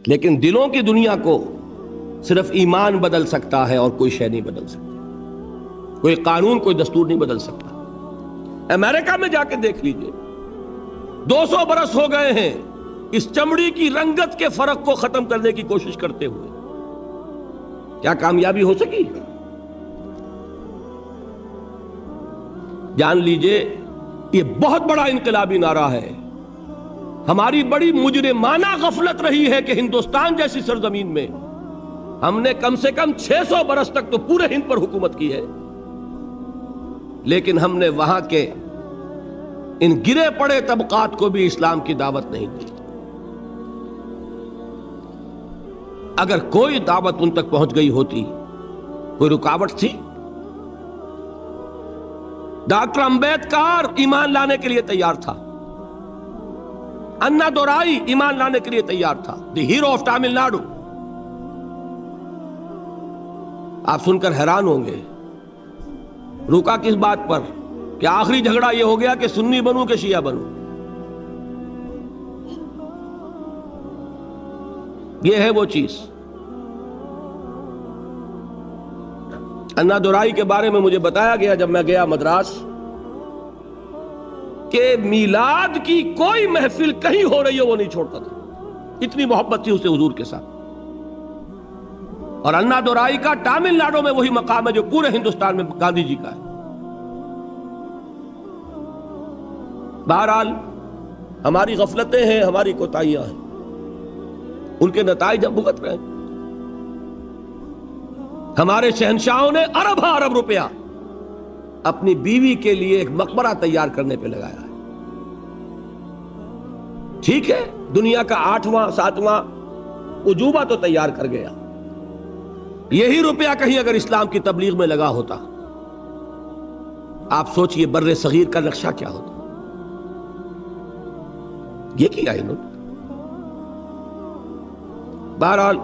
لیکن دلوں کی دنیا کو صرف ایمان بدل سکتا ہے اور کوئی شے نہیں بدل سکتا، کوئی قانون کوئی دستور نہیں بدل سکتا۔ امریکہ میں جا کے دیکھ لیجئے، 200 برس ہو گئے ہیں اس چمڑی کی رنگت کے فرق کو ختم کرنے کی کوشش کرتے ہوئے، کیا کامیابی ہو سکی؟ جان لیجئے یہ بہت بڑا انقلابی نعرہ ہے۔ ہماری بڑی مجرمانہ غفلت رہی ہے کہ ہندوستان جیسی سرزمین میں ہم نے کم سے کم 600 برس تک تو پورے ہند پر حکومت کی ہے، لیکن ہم نے وہاں کے ان گرے پڑے طبقات کو بھی اسلام کی دعوت نہیں دی۔ اگر کوئی دعوت ان تک پہنچ گئی ہوتی، کوئی رکاوٹ تھی؟ ڈاکٹر امبیڈکر ایمان لانے کے لیے تیار تھا، انا دورائی ایمان لانے کے لیے تیار تھا، دی ہیرو آف تامل ناڈو۔ آپ سن کر حیران ہوں گے، رکا کس بات پر کہ آخری جھگڑا یہ ہو گیا کہ سنی بنوں کہ شیعہ بنوں۔ یہ ہے وہ چیز۔ انا دورائی کے بارے میں مجھے بتایا گیا جب میں گیا مدراس کہ میلاد کی کوئی محفل کہیں ہو رہی ہے وہ نہیں چھوڑتا تھا، اتنی محبت تھی اسے حضور کے ساتھ۔ اور انا دورائی کا تامل ناڈو میں وہی مقام ہے جو پورے ہندوستان میں گاندھی جی کا ہے۔ بہرحال ہماری غفلتیں ہیں، ہماری کوتاہیاں ہیں، ان کے نتائج ہم بھگت رہے ہیں۔ ہمارے شہنشاہوں نے ارب روپیہ اپنی بیوی کے لیے ایک مقبرہ تیار کرنے پہ لگایا ہے۔ ٹھیک ہے، دنیا کا 8واں 7واں عجوبہ تو تیار کر گیا، یہی روپیہ کہیں اگر اسلام کی تبلیغ میں لگا ہوتا، آپ سوچئے بر صغیر کا نقشہ کیا ہوتا۔ یہ کیا انہوں نے۔ بہرحال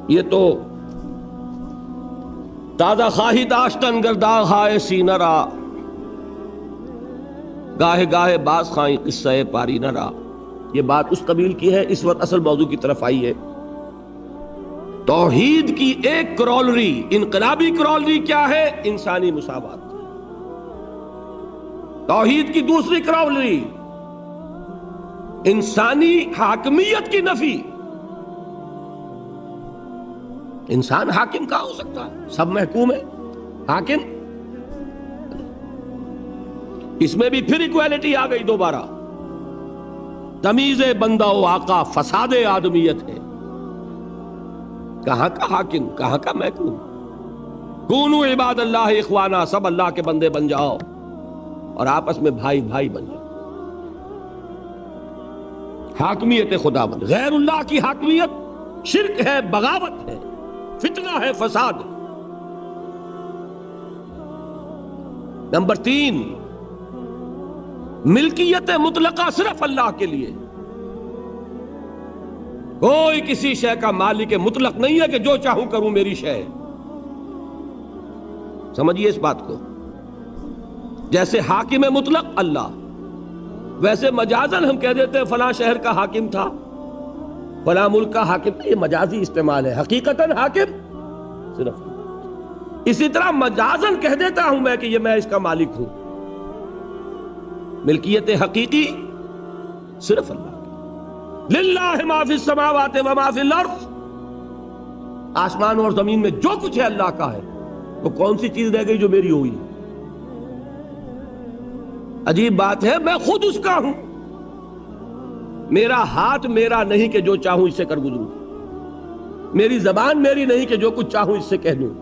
یہ تو تازہ خواہی داشتن گرداغ ہائے سینہ را، گاہے گاہے باز خواہی قصہ پاری نہ را۔ یہ بات اس قبیل کی ہے، اس وقت اصل موضوع کی طرف آئی ہے۔ توحید کی ایک کرولری، انقلابی کرولری کیا ہے؟ انسانی مساوات۔ توحید کی دوسری کرولری انسانی حاکمیت کی نفی۔ انسان حاکم کہاں ہو سکتا ہے؟ سب محکوم ہے، حاکم۔ اس میں بھی پھر ایکویلٹی آ گئی دوبارہ۔ تمیز بندہ و آقا فساد آدمیت ہے۔ کہاں کا حاکم، کہاں کا محکوم؟ کونوا عباد اللہ اخوانا، سب اللہ کے بندے بن جاؤ اور آپس میں بھائی بھائی بن جاؤ۔ حاکمیت خداوند، غیر اللہ کی حاکمیت شرک ہے، بغاوت ہے، فتنہ ہے، فساد۔ نمبر 3، ملکیت مطلقہ صرف اللہ کے لیے۔ کوئی کسی شے کا مالک مطلق نہیں ہے کہ جو چاہوں کروں میری شے۔ سمجھیے اس بات کو۔ جیسے حاکم مطلق اللہ، ویسے مجازن ہم کہہ دیتے ہیں فلاں شہر کا حاکم تھا، فلاں ملک کا حاکم، یہ مجازی استعمال ہے، حقیقتاً حاکم صرف۔ اسی طرح مجازن کہہ دیتا ہوں میں کہ یہ میں اس کا مالک ہوں، ملکیت حقیقی صرف اللہ کی۔ للہ ما فی السماوات و ما فی الارض، آسمان اور زمین میں جو کچھ ہے اللہ کا ہے، تو کون سی چیز رہ گئی جو میری ہوئی؟ عجیب بات ہے، میں خود اس کا ہوں۔ میرا ہاتھ میرا نہیں کہ جو چاہوں اس سے کر گزروں، میری زبان میری نہیں کہ جو کچھ چاہوں اس سے کہہ دوں،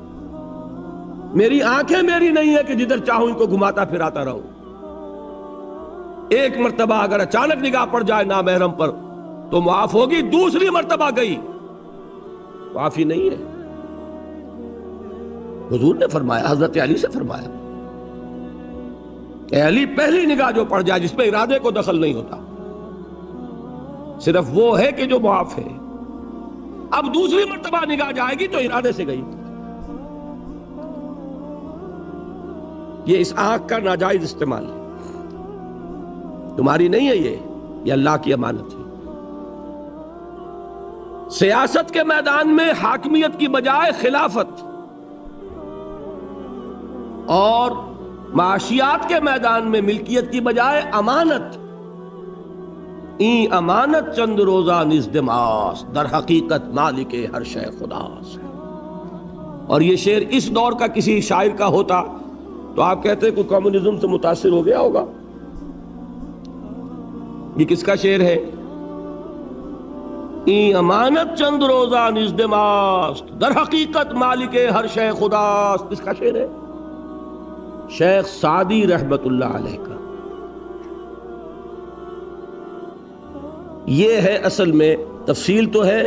میری آنکھیں میری نہیں ہے کہ جدھر چاہوں ان کو گھماتا پھراتا رہوں۔ ایک مرتبہ اگر اچانک نگاہ پڑ جائے نامحرم پر تو معاف ہوگی، دوسری مرتبہ گئی معافی نہیں ہے۔ حضور نے فرمایا، حضرت علی سے فرمایا، اے علی، پہلی نگاہ جو پڑ جائے جس میں ارادے کو دخل نہیں ہوتا، صرف وہ ہے کہ جو معاف ہے۔ اب دوسری مرتبہ نگاہ جائے گی تو ارادے سے گئی۔ یہ اس آنکھ کا ناجائز استعمال ہے، تمہاری نہیں ہے، یہ اللہ کی امانت ہے۔ سیاست کے میدان میں حاکمیت کی بجائے خلافت، اور معاشیات کے میدان میں ملکیت کی بجائے امانت. این امانت چند روزہ نزدماس، در حقیقت مالک ہر شے خداس. اور یہ شعر اس دور کا کسی شاعر کا ہوتا تو آپ کہتے کوئی کمیونزم سے متاثر ہو گیا ہوگا. یہ کس کا شعر ہے؟ این امانت چند روزہ نزدماس، در حقیقت مالک ہر شے خداس. کس کا شعر ہے؟ شیخ سعدی رحمت اللہ علیہ کا. یہ ہے اصل میں، تفصیل تو ہے،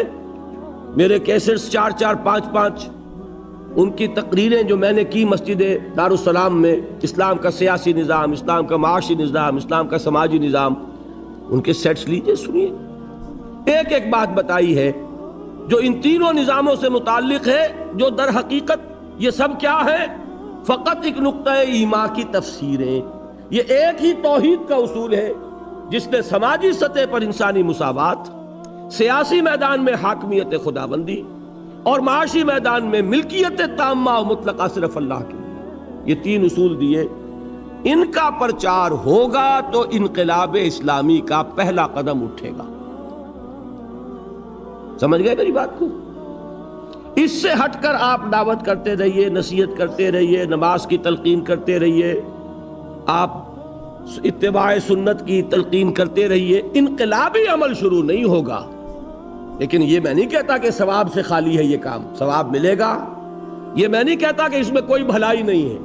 میرے کیسٹس 4 5 5 ان کی تقریریں جو میں نے کی مسجد دارالسلام میں، اسلام کا سیاسی نظام، اسلام کا معاشی نظام، اسلام کا سماجی نظام، ان کے سیٹس لیجئے، سنیے. ایک ایک بات بتائی ہے جو ان تینوں نظاموں سے متعلق ہے، جو در حقیقت یہ سب کیا ہے؟ فقط ایک نقطہ ایما کی تفسیریں. یہ ایک ہی توحید کا اصول ہے جس نے سماجی سطح پر انسانی مساوات، سیاسی میدان میں حاکمیت خداوندی اور معاشی میدان میں ملکیت تامہ و مطلقہ صرف اللہ کی، یہ 3 اصول دیے. ان کا پرچار ہوگا تو انقلاب اسلامی کا پہلا قدم اٹھے گا. سمجھ گئے میری بات کو؟ اس سے ہٹ کر آپ دعوت کرتے رہیے، نصیحت کرتے رہیے، نماز کی تلقین کرتے رہیے، آپ اتباع سنت کی تلقین کرتے رہیے، انقلابی عمل شروع نہیں ہوگا. لیکن یہ میں نہیں کہتا کہ ثواب سے خالی ہے یہ کام، ثواب ملے گا. یہ میں نہیں کہتا کہ اس میں کوئی بھلائی نہیں ہے،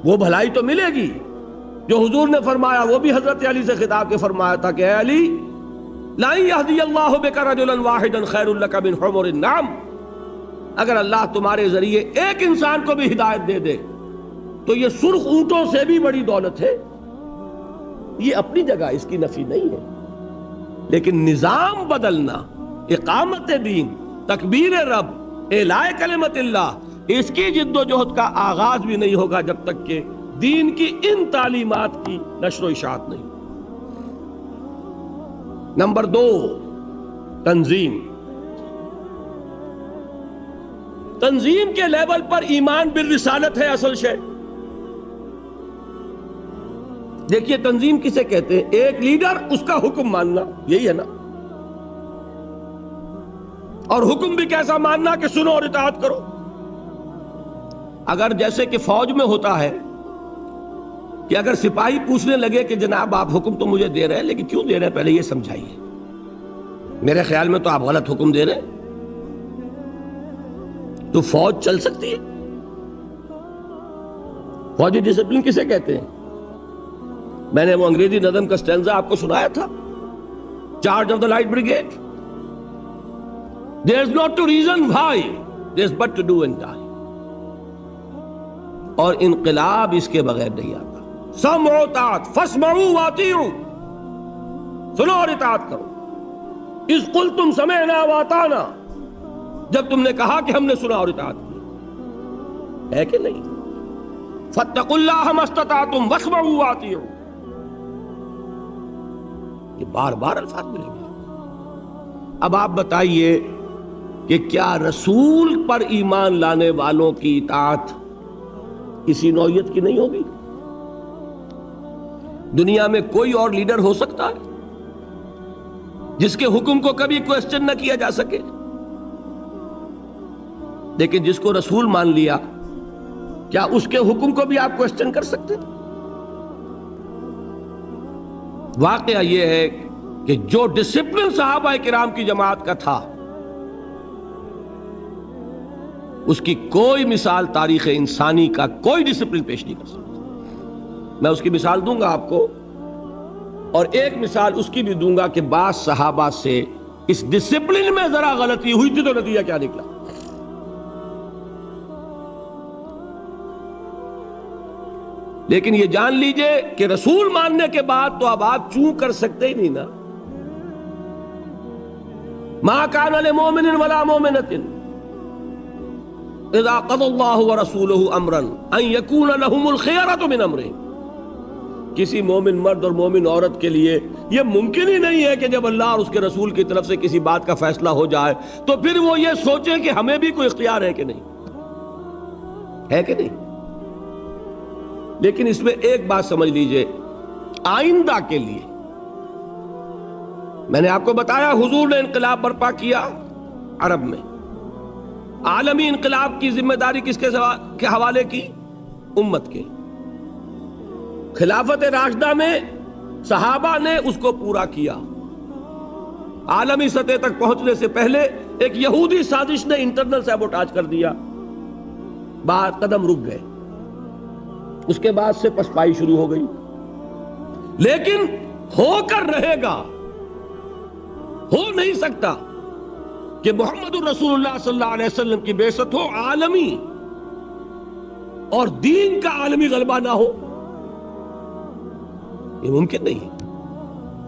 وہ بھلائی تو ملے گی جو حضور نے فرمایا. وہ بھی حضرت علی سے خطاب کے فرمایا تھا کہ اے علی، لا یہدی اللہ بک رجلا واحدا خیر لک من حمر النعم. اگر اللہ تمہارے ذریعے ایک انسان کو بھی ہدایت دے دے تو یہ سرخ اونٹوں سے بھی بڑی دولت ہے. یہ اپنی جگہ، اس کی نفی نہیں ہے، لیکن نظام بدلنا، اقامت دین، تکبیر رب، اعلاء کلمت اللہ، اس کی جد و جہد کا آغاز بھی نہیں ہوگا جب تک کہ دین کی ان تعلیمات کی نشر و اشاعت نہیں. نمبر 2، تنظیم. تنظیم کے لیول پر ایمان بالرسالت ہے اصل شے. دیکھیے تنظیم کسے کہتے ہیں؟ ایک لیڈر، اس کا حکم ماننا، یہی ہے نا. اور حکم بھی کیسا ماننا کہ سنو اور اطاعت کرو. اگر جیسے کہ فوج میں ہوتا ہے کہ اگر سپاہی پوچھنے لگے کہ جناب آپ حکم تو مجھے دے رہے ہیں لیکن کیوں دے رہے ہیں، پہلے یہ سمجھائیے، میرے خیال میں تو آپ غلط حکم دے رہے ہیں، تو فوج چل سکتی ہے؟ فوجی ڈسپلن کسے کہتے ہیں؟ میں نے وہ انگریزی نظم کا سٹینزا آپ کو سنایا تھا، charge of the light brigade. There is not to reason why, there is but to do and die. اور انقلاب اس کے بغیر نہیں آتا. سمعوا اطاعت، فاسمعوا واطیعوا، سنو اور اطاعت کرو. اذ قلتم سمعنا واطعنا، جب تم نے کہا کہ ہم نے سنا اور اطاعت کی، ہے کہ نہیں؟ فاتقوا اللہ ما استطعتم واسمعوا واطیعوا، یہ بار بار الفاظ ملیں گے. اب آپ بتائیے کہ کیا رسول پر ایمان لانے والوں کی اطاعت کسی نوعیت کی نہیں ہوگی؟ دنیا میں کوئی اور لیڈر ہو سکتا ہے جس کے حکم کو کبھی کوسچن نہ کیا جا سکے؟ لیکن جس کو رسول مان لیا، کیا اس کے حکم کو بھی آپ کوسچن کر سکتے؟ واقعہ یہ ہے کہ جو ڈسپلن صحابہ کرام کی جماعت کا تھا، اس کی کوئی مثال تاریخ انسانی کا کوئی ڈسپلن پیش نہیں کر سکتا. میں اس کی مثال دوں گا آپ کو، اور ایک مثال اس کی بھی دوں گا کہ بعض صحابہ سے اس ڈسپلن میں ذرا غلطی ہوئی تھی تو نتیجہ کیا نکلا. لیکن یہ جان لیجئے کہ رسول ماننے کے بعد تو اب آپ چوں کر سکتے ہی نہیں نا. ما کان لمؤمن ولا مؤمنۃ اذا قضى الله ورسوله امرا ان يكون لهم الخيرة من امرهم کسی مومن مرد اور مومن عورت کے لیے یہ ممکن ہی نہیں ہے کہ جب اللہ اور اس کے رسول کی طرف سے کسی بات کا فیصلہ ہو جائے تو پھر وہ یہ سوچے کہ ہمیں بھی کوئی اختیار ہے کہ نہیں، ہے کہ نہیں۔ لیکن اس میں ایک بات سمجھ لیجئے، آئندہ کے لیے میں نے آپ کو بتایا حضور نے انقلاب برپا کیا عرب میں، عالمی انقلاب کی ذمہ داری کس کے حوالے کی؟ امت کے۔ خلافت راشدہ میں صحابہ نے اس کو پورا کیا۔ عالمی سطح تک پہنچنے سے پہلے ایک یہودی سازش نے انٹرنل سیبوٹاج کر دیا، بعد قدم رک گئے، اس کے بعد سے پسپائی شروع ہو گئی۔ لیکن ہو کر رہے گا، ہو نہیں سکتا کہ محمد الرسول اللہ صلی اللہ علیہ وسلم کی بعثت ہو عالمی اور دین کا عالمی غلبہ نہ ہو، یہ ممکن نہیں ہے،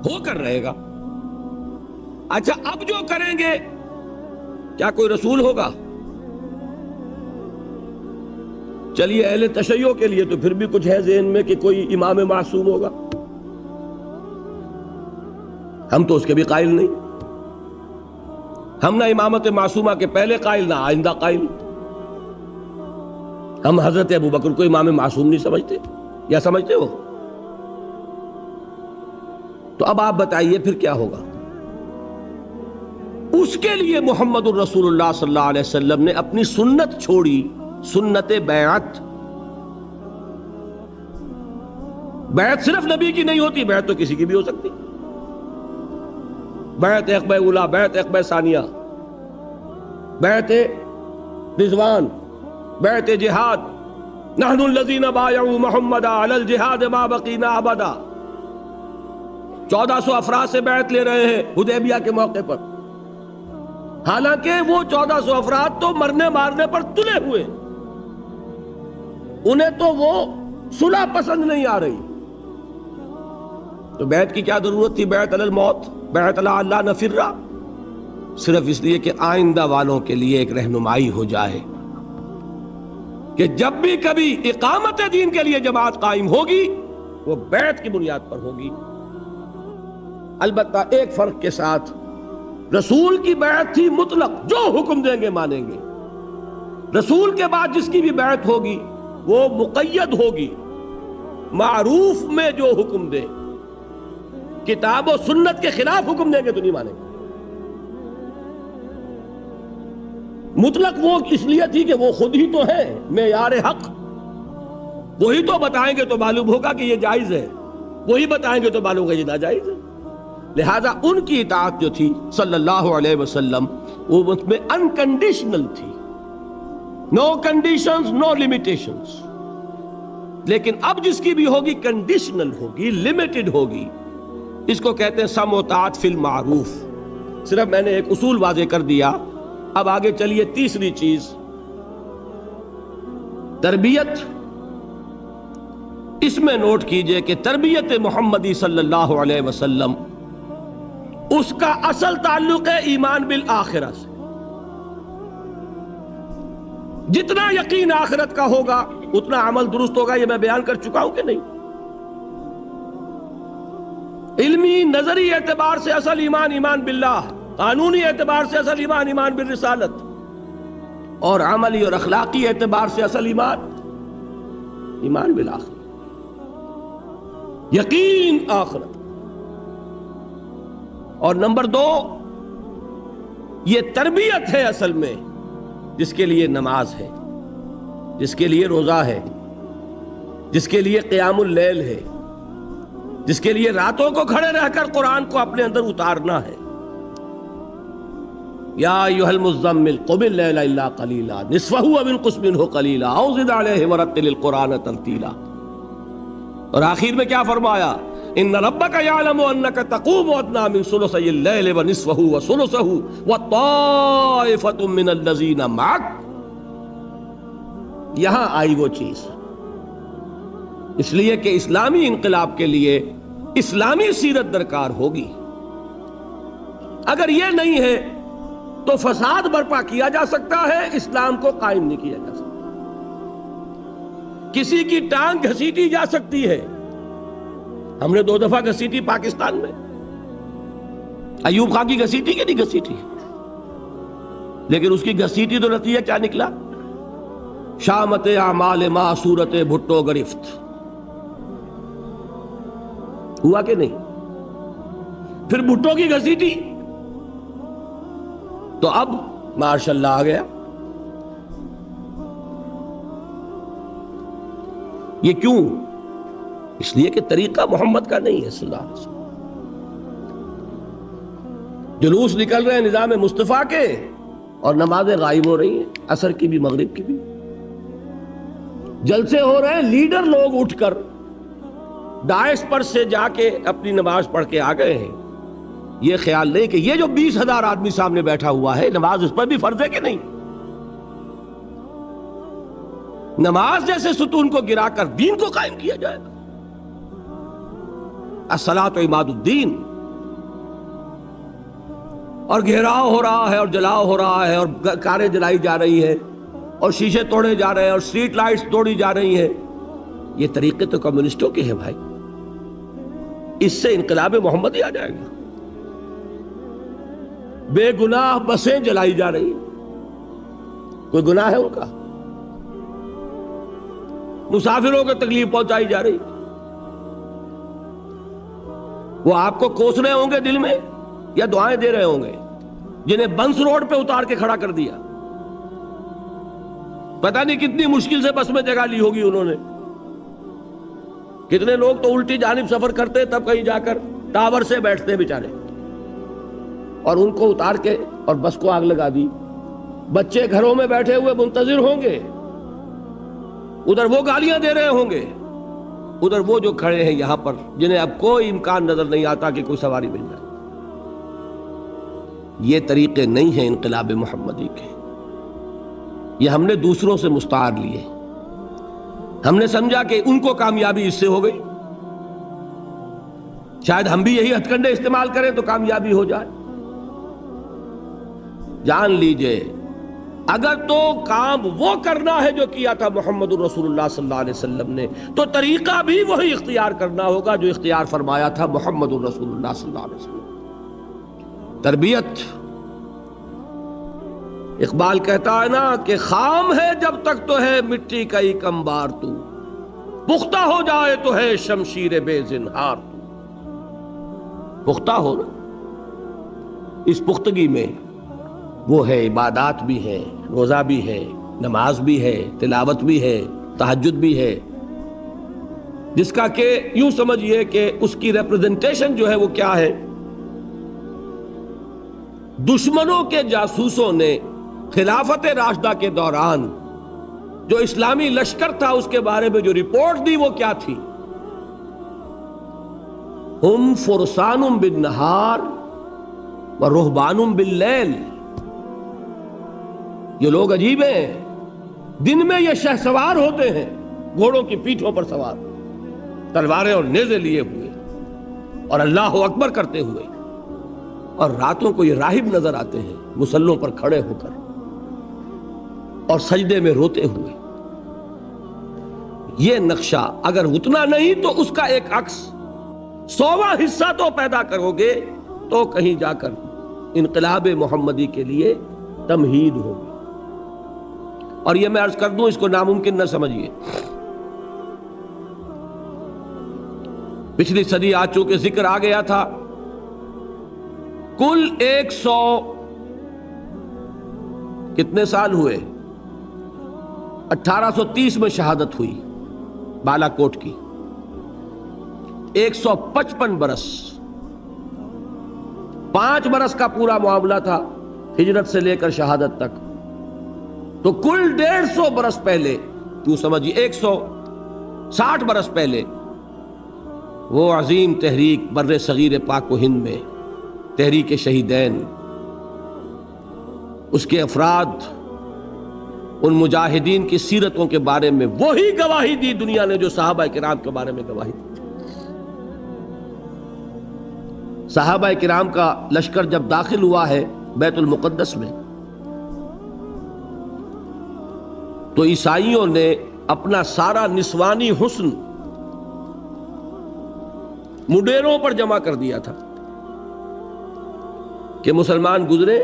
ہو کر رہے گا۔ اچھا اب جو کریں گے کیا کوئی رسول ہوگا؟ چلیے اہل تشیع کے لیے تو پھر بھی کچھ ہے ذہن میں کہ کوئی امام معصوم ہوگا، ہم تو اس کے بھی قائل نہیں، ہم نہ امامت معصومہ کے پہلے قائل نہ آئندہ قائل۔ ہم حضرت ابوبکر کو امام معصوم نہیں سمجھتے، یا سمجھتے ہو؟ تو اب آپ بتائیے پھر کیا ہوگا؟ اس کے لیے محمد الرسول اللہ صلی اللہ علیہ وسلم نے اپنی سنت چھوڑی، سنت بیعت۔ بیعت صرف نبی کی نہیں ہوتی، بیعت تو کسی کی بھی ہو سکتی، بیعت عقبہ اولا، بیعت عقبہ ثانیہ، بیعت رضوان، بیعت جہاد، نحن الذین بایعوا محمدا علی الجہاد ما بقینا ابدا۔ 1400 افراد سے بیعت لے رہے ہیں حدیبیہ کے موقع پر، حالانکہ وہ 1400 افراد تو مرنے مارنے پر تلے ہوئے، انہیں تو وہ صلح پسند نہیں آ رہی، تو بیعت کی کیا ضرورت تھی؟ بیعت علی الموت، بیعت علی اللہ نفر، صرف اس لیے کہ آئندہ والوں کے لیے ایک رہنمائی ہو جائے کہ جب بھی کبھی اقامت دین کے لیے جماعت قائم ہوگی وہ بیعت کی بنیاد پر ہوگی۔ البتہ ایک فرق کے ساتھ، رسول کی بیعت تھی مطلق، جو حکم دیں گے مانیں گے۔ رسول کے بعد جس کی بھی بیعت ہوگی وہ مقید ہوگی، معروف میں جو حکم دے، کتاب و سنت کے خلاف حکم دیں گے تو نہیں مانیں گے۔ مطلق وہ اس لیے تھی کہ وہ خود ہی تو ہے معیار حق، وہی تو بتائیں گے تو معلوم ہوگا کہ یہ جائز ہے، وہی بتائیں گے تو معلوم ہوگا یہ ناجائز ہے۔ لہذا ان کی اطاعت جو تھی صلی اللہ علیہ وسلم وہ اس میں انکنڈیشنل تھی، نو کنڈیشنز نو لیمیٹیشنز۔ لیکن اب جس کی بھی ہوگی کنڈیشنل ہوگی، لیمیٹڈ ہوگی، اس کو کہتے ہیں سمع و طاعت فی المعروف۔ صرف میں نے ایک اصول واضح کر دیا، اب آگے چلیے تیسری چیز، تربیت۔ اس میں نوٹ کیجئے کہ تربیت محمدی صلی اللہ علیہ وسلم اس کا اصل تعلق ہے ایمان بالآخرہ سے۔ جتنا یقین آخرت کا ہوگا اتنا عمل درست ہوگا، یہ میں بیان کر چکا ہوں کہ نہیں؟ علمی نظری اعتبار سے اصل ایمان ایمان باللہ، قانونی اعتبار سے اصل ایمان ایمان بالرسالت، اور عملی اور اخلاقی اعتبار سے اصل ایمان ایمان بالآخرہ، یقین آخرت۔ اور نمبر 2، یہ تربیت ہے اصل میں، جس کے لیے نماز ہے، جس کے لیے روزہ ہے، جس کے لیے قیام اللیل ہے، جس کے لیے راتوں کو کھڑے رہ کر قرآن کو اپنے اندر اتارنا ہے۔ یا ایھا المزمل قم اللیل الا قلیلا نصفہ او انقص منہ قلیلا او زد علیہ ورتل القرآن ترتیلا۔ اور آخر میں کیا فرمایا؟ ان ربک یعلم انک تقوم ادنی من ثلثی اللیل ونصفہ وثلثہ وطائفۃ من الذین معک۔ یہاں آئی وہ چیز، اس لیے کہ اسلامی انقلاب کے لیے اسلامی سیرت درکار ہوگی۔ اگر یہ نہیں ہے تو فساد برپا کیا جا سکتا ہے، اسلام کو قائم نہیں کیا جا سکتا۔ کسی کی ٹانگ گھسیٹی جا سکتی ہے، ہم نے 2 دفعہ گھسیٹی پاکستان میں. ایوب خان کی گھسیٹی کہ نہیں گھسیٹی؟ لیکن اس کی گھسیٹی تو نتیجہ کیا نکلا؟ شامت اعمال ما صورت بھٹو گرفت. ہوا کہ نہیں؟ پھر بھٹو کی گھسیٹی تو اب ماشاء اللہ آ گیا. یہ کیوں؟ اس لیے کہ طریقہ محمد کا نہیں ہے صلی اللہ علیہ وسلم. جلوس نکل رہے ہیں نظام مصطفیٰ کے اور نمازیں غائب ہو رہی ہیں، عصر کی بھی مغرب کی بھی. جلسے ہو رہے ہیں، لیڈر لوگ اٹھ کر داعش پر سے جا کے اپنی نماز پڑھ کے آ گئے ہیں. یہ خیال نہیں کہ یہ جو 20,000 آدمی سامنے بیٹھا ہوا ہے نماز اس پر بھی فرض ہے کہ نہیں. نماز جیسے ستون کو گرا کر دین کو قائم کیا جائے گا. الصلاۃ عماد الدین. اور گھیراؤ ہو رہا ہے اور جلاؤ ہو رہا ہے اور کاریں جلائی جا رہی ہے اور شیشے توڑے جا رہے ہیں اور اسٹریٹ لائٹس توڑی جا رہی ہیں. یہ طریقے تو کمیونسٹوں کے ہیں بھائی. اس سے انقلاب محمدی آ جائے گا. بے گناہ بسیں جلائی جا رہی ہیں، کوئی گناہ ہے ان کا؟ مسافروں کو تکلیف پہنچائی جا رہی، وہ آپ کو کوس رہے ہوں گے دل میں یا دعائیں دے رہے ہوں گے؟ جنہیں بنس روڈ پہ اتار کے کھڑا کر دیا، پتہ نہیں کتنی مشکل سے بس میں جگہ لی ہوگی انہوں نے. کتنے لوگ تو الٹی جانب سفر کرتے تب کہیں جا کر ٹاور سے بیٹھتے بیچارے، اور ان کو اتار کے اور بس کو آگ لگا دی. بچے گھروں میں بیٹھے ہوئے منتظر ہوں گے، ادھر وہ گالیاں دے رہے ہوں گے، ادھر وہ جو کھڑے ہیں یہاں پر جنہیں اب کوئی امکان نظر نہیں آتا کہ کوئی سواری مل جائے. یہ طریقے نہیں ہیں انقلاب محمدی کے. یہ ہم نے دوسروں سے مستعار لیے. ہم نے سمجھا کہ ان کو کامیابی اس سے ہو گئی، شاید ہم بھی یہی ہتھ کنڈے استعمال کریں تو کامیابی ہو جائے. جان لیجئے اگر تو کام وہ کرنا ہے جو کیا تھا محمد الرسول اللہ صلی اللہ علیہ وسلم نے، تو طریقہ بھی وہی اختیار کرنا ہوگا جو اختیار فرمایا تھا محمد الرسول اللہ صلی اللہ علیہ وسلم. تربیت. اقبال کہتا ہے نا کہ خام ہے جب تک تو ہے مٹی کا ہی کمبار، تو پختہ ہو جائے تو ہے شمشیر بے زنہار. پختہ ہو نا، اس پختگی میں وہ ہے عبادات بھی ہے، روزہ بھی ہے، نماز بھی ہے، تلاوت بھی ہے، تہجد بھی ہے، جس کا کہ یوں سمجھئے کہ اس کی ریپرزنٹیشن جو ہے وہ کیا ہے؟ دشمنوں کے جاسوسوں نے خلافت راشدہ کے دوران جو اسلامی لشکر تھا اس کے بارے میں جو رپورٹ دی وہ کیا تھی؟ ہم فرسان بالنہار و رہبان باللیل. یہ لوگ عجیب ہیں، دن میں یہ شہ سوار ہوتے ہیں گھوڑوں کی پیٹھوں پر سوار، تلواریں اور نیزے لیے ہوئے اور اللہ اکبر کرتے ہوئے، اور راتوں کو یہ راہب نظر آتے ہیں مصلوں پر کھڑے ہو کر اور سجدے میں روتے ہوئے. یہ نقشہ اگر اتنا نہیں تو اس کا ایک عکس 100واں حصہ تو پیدا کرو گے تو کہیں جا کر انقلاب محمدی کے لیے تمہید ہوگی. اور یہ میں عرض کر دوں، اس کو ناممکن نہ سمجھیے. پچھلی صدی آج چونکہ ذکر آ گیا تھا، کل 100 کتنے سال ہوئے؟ 1830 میں شہادت ہوئی بالا کوٹ کی. 155 برس، 5 برس کا پورا معاملہ تھا ہجرت سے لے کر شہادت تک. تو کل 150 برس پہلے، تو سمجھیے 160 برس پہلے، وہ عظیم تحریک بر صغیر پاک و ہند میں تحریک شہیدین، اس کے افراد، ان مجاہدین کی سیرتوں کے بارے میں وہی گواہی دی دنیا نے جو صحابہ کرام کے بارے میں گواہی دی. صحابہ کرام کا لشکر جب داخل ہوا ہے بیت المقدس میں، تو عیسائیوں نے اپنا سارا نسوانی حسن مڈیروں پر جمع کر دیا تھا کہ مسلمان گزرے،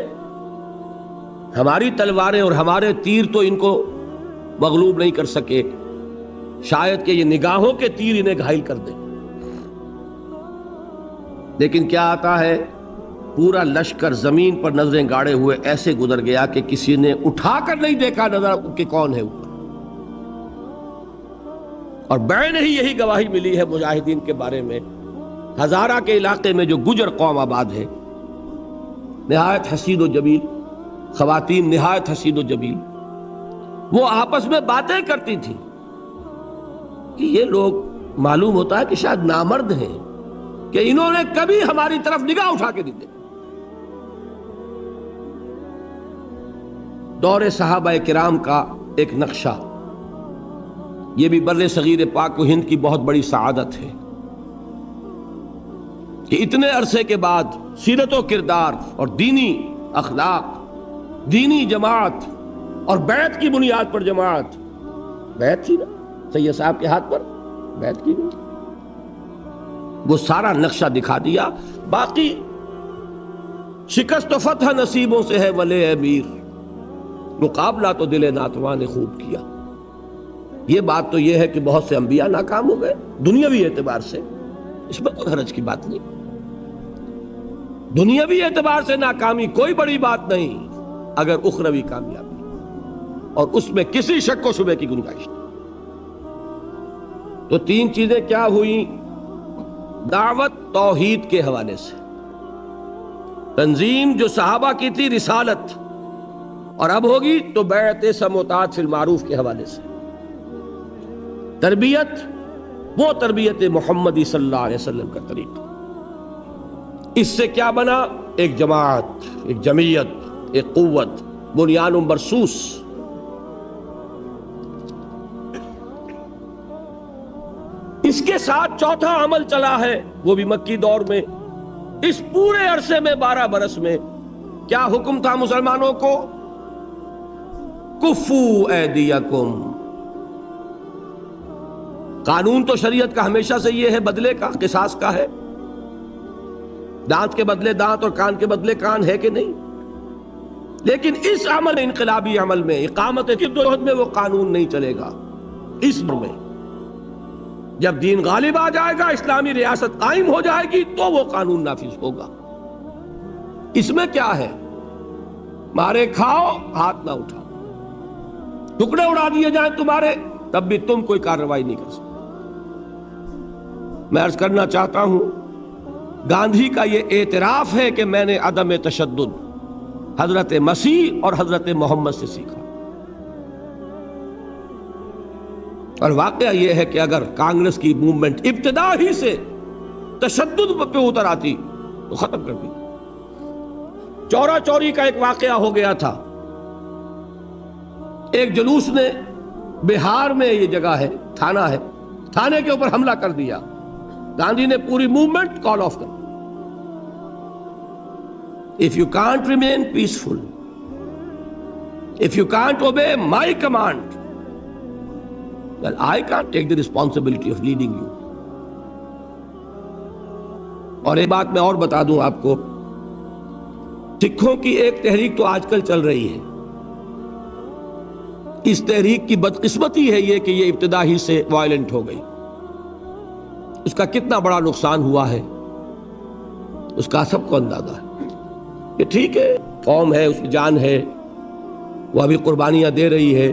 ہماری تلواریں اور ہمارے تیر تو ان کو مغلوب نہیں کر سکے، شاید کہ یہ نگاہوں کے تیر انہیں گھائل کر دیں۔ لیکن کیا آتا ہے، پورا لشکر زمین پر نظریں گاڑے ہوئے ایسے گزر گیا کہ کسی نے اٹھا کر نہیں دیکھا نظر کہ کون ہے اوپر۔ اور بعین ہی یہی گواہی ملی ہے مجاہدین کے بارے میں، ہزارہ کے علاقے میں جو گجر قوم آباد ہے، نہایت حسین و جمیل خواتین، نہایت حسین و جمیل، وہ آپس میں باتیں کرتی تھی کہ یہ لوگ معلوم ہوتا ہے کہ شاید نامرد ہیں کہ انہوں نے کبھی ہماری طرف نگاہ اٹھا کے نہیں دیکھی۔ دور صحابہ کرام کا ایک نقشہ، یہ بھی بر صغیر پاک و ہند کی بہت بڑی سعادت ہے کہ اتنے عرصے کے بعد سیرت و کردار اور دینی اخلاق، دینی جماعت اور بیعت کی بنیاد پر جماعت، بیعت تھی نا سید صاحب کے ہاتھ پر، بیعت کی گئی، وہ سارا نقشہ دکھا دیا۔ باقی شکست و فتح نصیبوں سے ہے ولے امیر، مقابلہ تو دل ناتواں نے خوب کیا۔ یہ بات تو یہ ہے کہ بہت سے انبیاء ناکام ہو گئے دنیاوی اعتبار سے، اس میں کوئی حرج کی بات نہیں، دنیاوی اعتبار سے ناکامی کوئی بڑی بات نہیں اگر اخروی کامیابی، اور اس میں کسی شک و شبے کی گنجائش نہیں۔ تو تین چیزیں کیا ہوئی؟ دعوت توحید کے حوالے سے، تنظیم جو صحابہ کی تھی رسالت، اور اب ہوگی تو بیعت سموتات فی المعروف کے حوالے سے، تربیت وہ تربیت محمدی صلی اللہ علیہ وسلم کا طریقہ۔ اس سے کیا بنا؟ ایک جماعت، ایک جمعیت، ایک قوت، بنیان مرصوص۔ اس کے ساتھ چوتھا عمل چلا ہے، وہ بھی مکی دور میں۔ اس پورے عرصے میں 12 برس میں کیا حکم تھا مسلمانوں کو؟ کفو ایدیکم۔ قانون تو شریعت کا ہمیشہ سے یہ ہے، بدلے کا، قصاص کا ہے، دانت کے بدلے دانت اور کان کے بدلے کان، ہے کہ نہیں؟ لیکن اس عمل، انقلابی عمل میں، اقامت جدوجہد میں وہ قانون نہیں چلے گا۔ اس میں جب دین غالب آ جائے گا، اسلامی ریاست قائم ہو جائے گی، تو وہ قانون نافذ ہوگا۔ اس میں کیا ہے؟ مارے کھاؤ، ہاتھ نہ اٹھاؤ، ٹکڑے اڑا دیے جائیں تمہارے، تب بھی تم کوئی کارروائی نہیں کر سکتے۔ میں عرض کرنا چاہتا ہوں، گاندھی کا یہ اعتراف ہے کہ میں نے عدم تشدد حضرت مسیح اور حضرت محمد سے سیکھا، اور واقعہ یہ ہے کہ اگر کانگریس کی موومنٹ ابتدا ہی سے تشدد پہ اتر آتی تو ختم کر دی۔ چورا چوری کا ایک واقعہ ہو گیا تھا، ایک جلوس نے بہار میں، یہ جگہ ہے، تھانہ ہے، تھانے کے اوپر حملہ کر دیا، گاندھی نے پوری موومنٹ کال آف کر دی۔ If you can't remain peaceful, if you can't obey my command, well, I can't take the responsibility of leading you. اور ایک بات میں اور بتا دوں آپ کو، سکھوں کی ایک تحریک تو آج کل چل رہی ہے، اس تحریک کی بدقسمتی ہے یہ کہ یہ ابتدا ہی سے وائلنٹ ہو گئی۔ اس کا کتنا بڑا نقصان ہوا ہے اس کا سب کو اندازہ ہے۔ کہ ٹھیک ہے، قوم ہے، اس کی جان ہے، وہ ابھی قربانیاں دے رہی ہے،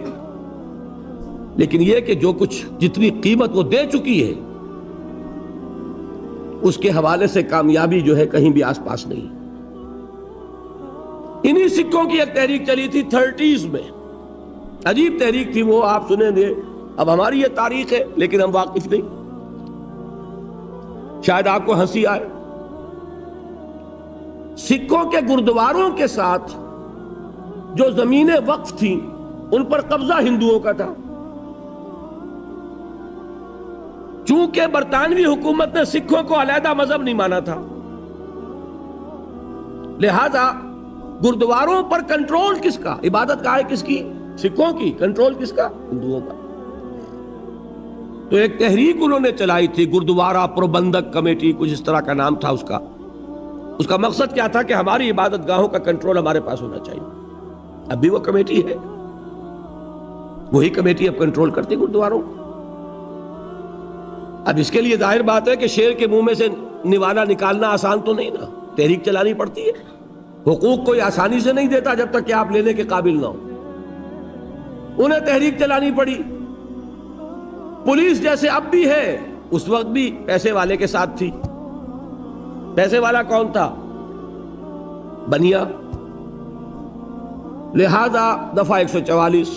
لیکن یہ کہ جو کچھ جتنی قیمت وہ دے چکی ہے اس کے حوالے سے کامیابی جو ہے کہیں بھی آس پاس نہیں۔ انہی سکھوں کی ایک تحریک چلی تھی 30s میں، عجیب تحریک تھی وہ، آپ سنیں گے۔ اب ہماری یہ تاریخ ہے لیکن ہم واقف نہیں، شاید آپ کو ہنسی آئے۔ سکھوں کے گردواروں کے ساتھ جو زمینیں وقف تھیں ان پر قبضہ ہندوؤں کا تھا۔ چونکہ برطانوی حکومت نے سکھوں کو علیحدہ مذہب نہیں مانا تھا، لہذا گردواروں پر کنٹرول کس کا؟ عبادت کا ہے کس کی؟ سکھوں کی۔ کنٹرول کس کا؟ ہندوؤں کا۔ تو ایک تحریک انہوں نے چلائی تھی، گردوارہ پربندھک کمیٹی، کچھ اس طرح کا نام تھا اس کا مقصد کیا تھا کہ ہماری عبادت گاہوں کا کنٹرول ہمارے پاس ہونا چاہیے۔ اب بھی وہ کمیٹی ہے، وہی کمیٹی اب کنٹرول کرتی گردواروں۔ اب اس کے لیے ظاہر بات ہے کہ شیر کے منہ میں سے نوالا نکالنا آسان تو نہیں نا، تحریک چلانی پڑتی ہے۔ حقوق کوئی آسانی سے نہیں دیتا جب تک کہ آپ لینے کے قابل نہ ہو، انہیں تحریک چلانی پڑی۔ پولیس جیسے اب بھی ہے، اس وقت بھی پیسے والے کے ساتھ تھی۔ پیسے والا کون تھا؟ بنیا۔ لہذا دفعہ 144،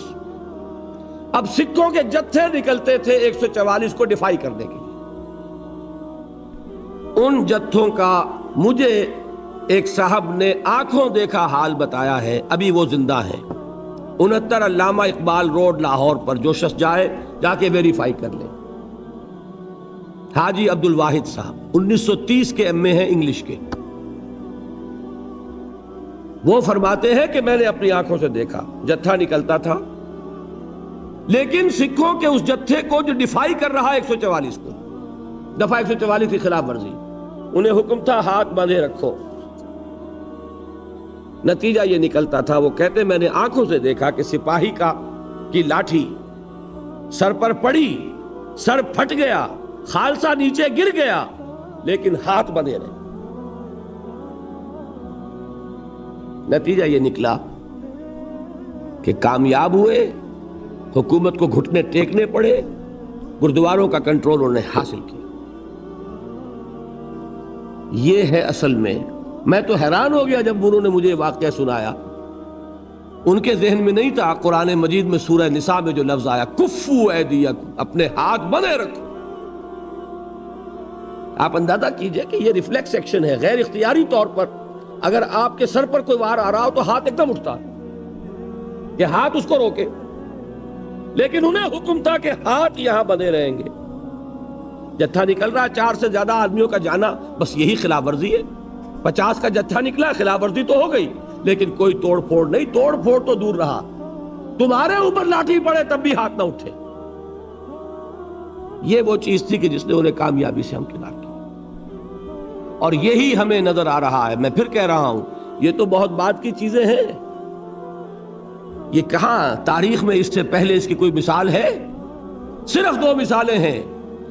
اب سکھوں کے جتھے نکلتے تھے 144 کو ڈیفائی کرنے کے لیے۔ ان جتھوں کا مجھے ایک صاحب نے آنکھوں دیکھا حال بتایا ہے، ابھی وہ زندہ ہیں، 69 علامہ اقبال روڈ لاہور پر، جو شخص جائے جا کے ویریفائی کر لیں۔ حاجی عبد الواحد صاحب 1930 کے ایم اے ہیں انگلش کے، وہ فرماتے ہیں کہ میں نے اپنی آنکھوں سے دیکھا، جتھا نکلتا تھا، لیکن سکھوں کے اس جتھے کو جو ڈیفائی کر رہا 144 کو، دفعہ 144 کی خلاف ورزی، انہیں حکم تھا ہاتھ باندھے رکھو۔ نتیجہ یہ نکلتا تھا، وہ کہتے میں نے آنکھوں سے دیکھا کہ سپاہی کی لاٹھی سر پر پڑی، سر پھٹ گیا، خالصہ نیچے گر گیا، لیکن ہاتھ بندھے رہے۔ نتیجہ یہ نکلا کہ کامیاب ہوئے، حکومت کو گھٹنے ٹیکنے پڑے، گردواروں کا کنٹرول انہوں نے حاصل کیا۔ یہ ہے اصل میں تو حیران ہو گیا جب انہوں نے مجھے واقعہ سنایا۔ ان کے ذہن میں نہیں تھا قرآن مجید میں سورہ نساء میں جو لفظ آیا کفو ایدیکم، اپنے ہاتھ بندھے رکھو۔ آپ اندازہ کیجئے کہ یہ ریفلیکس ایکشن ہے، غیر اختیاری طور پر اگر آپ کے سر پر کوئی وار آ رہا ہو تو ہاتھ ایک دم اٹھتا ہے کہ ہاتھ اس کو روکے، لیکن انہیں حکم تھا کہ ہاتھ یہاں بندھے رہیں گے۔ جتھا نکل رہا 4 سے زیادہ آدمیوں کا جانا، بس یہی خلاف ورزی ہے۔ 50 کا جتھا نکلا، خلاف ورزی تو ہو گئی، لیکن کوئی توڑ پھوڑ نہیں۔ توڑ پھوڑ تو دور رہا، تمہارے اوپر لاٹھی پڑے تب بھی ہاتھ نہ اٹھے۔ یہ وہ چیز تھی کہ جس نے انہیں کامیابی سے ہمکنار کیا، اور یہی ہمیں نظر آ رہا ہے۔ میں پھر کہہ رہا ہوں، یہ تو بہت بات کی چیزیں ہیں، یہ کہاں تاریخ میں اس سے پہلے اس کی کوئی مثال ہے؟ صرف 2 مثالیں ہیں۔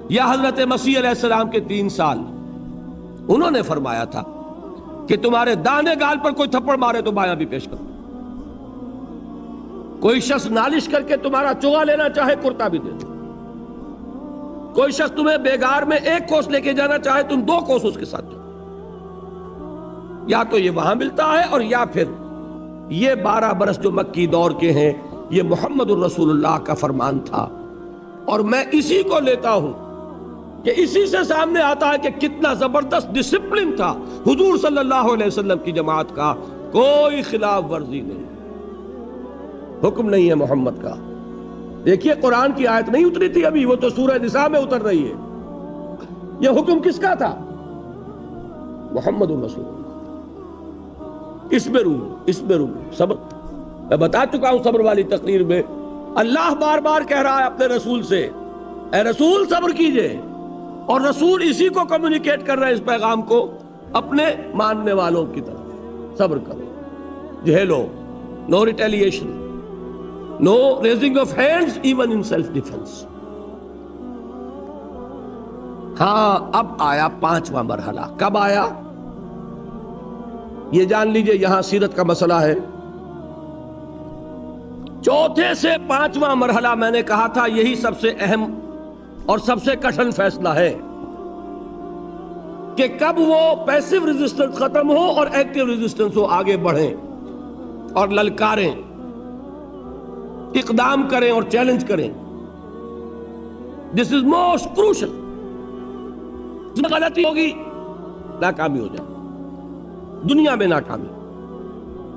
یا حضرت مسیح علیہ السلام کے 3 سال، انہوں نے فرمایا تھا کہ تمہارے دانے گال پر کوئی تھپڑ مارے تو بایاں بھی پیش کرو۔ کوئی شخص نالش کر کے تمہارا چغا لینا چاہے، کرتا بھی دے دو۔ کوئی شخص تمہیں بیگار میں 1 کوس لے کے جانا چاہے، تم 2 کوس اس کے ساتھ جاؤ۔ یا تو یہ وہاں ملتا ہے، اور یا پھر یہ 12 برس جو مکی دور کے ہیں، یہ محمد الرسول اللہ کا فرمان تھا، اور میں اسی کو لیتا ہوں کہ اسی سے سامنے آتا ہے کہ کتنا زبردست ڈسپلن تھا حضور صلی اللہ علیہ وسلم کی جماعت کا۔ کوئی خلاف ورزی نہیں، حکم نہیں ہے محمد کا۔ دیکھیے قرآن کی آیت نہیں اتری تھی ابھی، وہ تو سورہ نساء میں اتر رہی ہے۔ یہ حکم کس کا تھا؟ محمد الرسول اللہ۔ اس میں روح صبر، میں بتا چکا ہوں صبر والی تقریر میں، اللہ بار بار کہہ رہا ہے اپنے رسول سے، اے رسول صبر کیجئے، اور رسول اسی کو کمیونیکیٹ کر رہے ہیں، اس پیغام کو اپنے ماننے والوں کی طرف۔ صبر کرو، جھیلو، no retaliation, no raising of hands even in self defence. ہاں، اب آیا 5واں مرحلہ۔ کب آیا؟ یہ جان لیجئے، یہاں سیرت کا مسئلہ ہے۔ 4 سے 5واں مرحلہ میں نے کہا تھا، یہی سب سے اہم اور سب سے کٹھن فیصلہ ہے کہ کب وہ پیسیو ریزسٹنس ختم ہو اور ایکٹیو ریزسٹنس ہو، آگے بڑھیں اور للکاریں، اقدام کریں اور چیلنج کریں۔ دس از موسٹ کروشل۔ غلطی ہوگی، ناکامی ہو جائے، دنیا میں ناکامی۔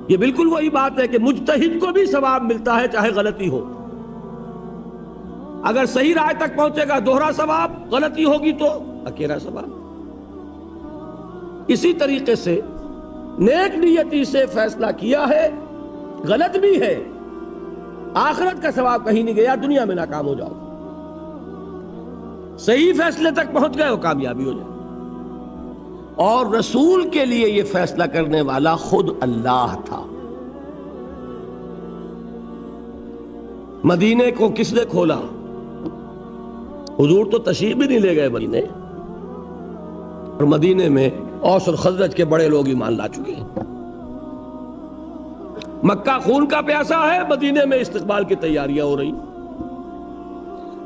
یہ بالکل وہی بات ہے کہ مجتہد کو بھی ثواب ملتا ہے چاہے غلطی ہو۔ اگر صحیح رائے تک پہنچے گا 2 ثواب، غلطی ہوگی تو 1 ثواب۔ اسی طریقے سے نیک نیتی سے فیصلہ کیا ہے، غلط بھی ہے، آخرت کا ثواب کہیں نہیں گیا، دنیا میں ناکام ہو جاؤ۔ صحیح فیصلے تک پہنچ گئے وہ کامیابی ہو جائے. اور رسول کے لیے یہ فیصلہ کرنے والا خود اللہ تھا. مدینے کو کس نے کھولا؟ حضور تو تشریف بھی نہیں لے گئے مدینے، اور مدینے میں اوس اور خزرج کے بڑے لوگ ایمان لا چکے ہیں. مکہ خون کا پیاسا ہے، مدینے میں استقبال کی تیاریاں ہو رہی.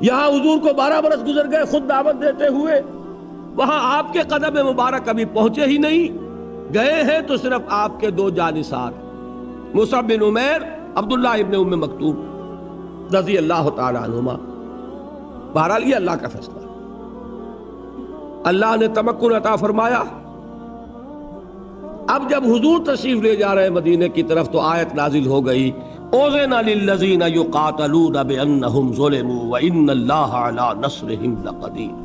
یہاں حضور کو 12 برس گزر گئے خود دعوت دیتے ہوئے، وہاں آپ کے قدم مبارک کبھی پہنچے ہی نہیں. گئے ہیں تو صرف آپ کے 2 جانثار مصعب بن عمیر، عبداللہ ابن ام مکتوم رضی اللہ تعالی عنہما. بہرحال یہ اللہ کا فیصلہ. اللہ نے تمکن عطا فرمایا. اب جب حضور تشریف لے جا رہے مدینے کی طرف تو آیت نازل ہو گئی، اذن للذین یقاتلون بانہم ظلموا وان اللہ علی نصرہم لقدیر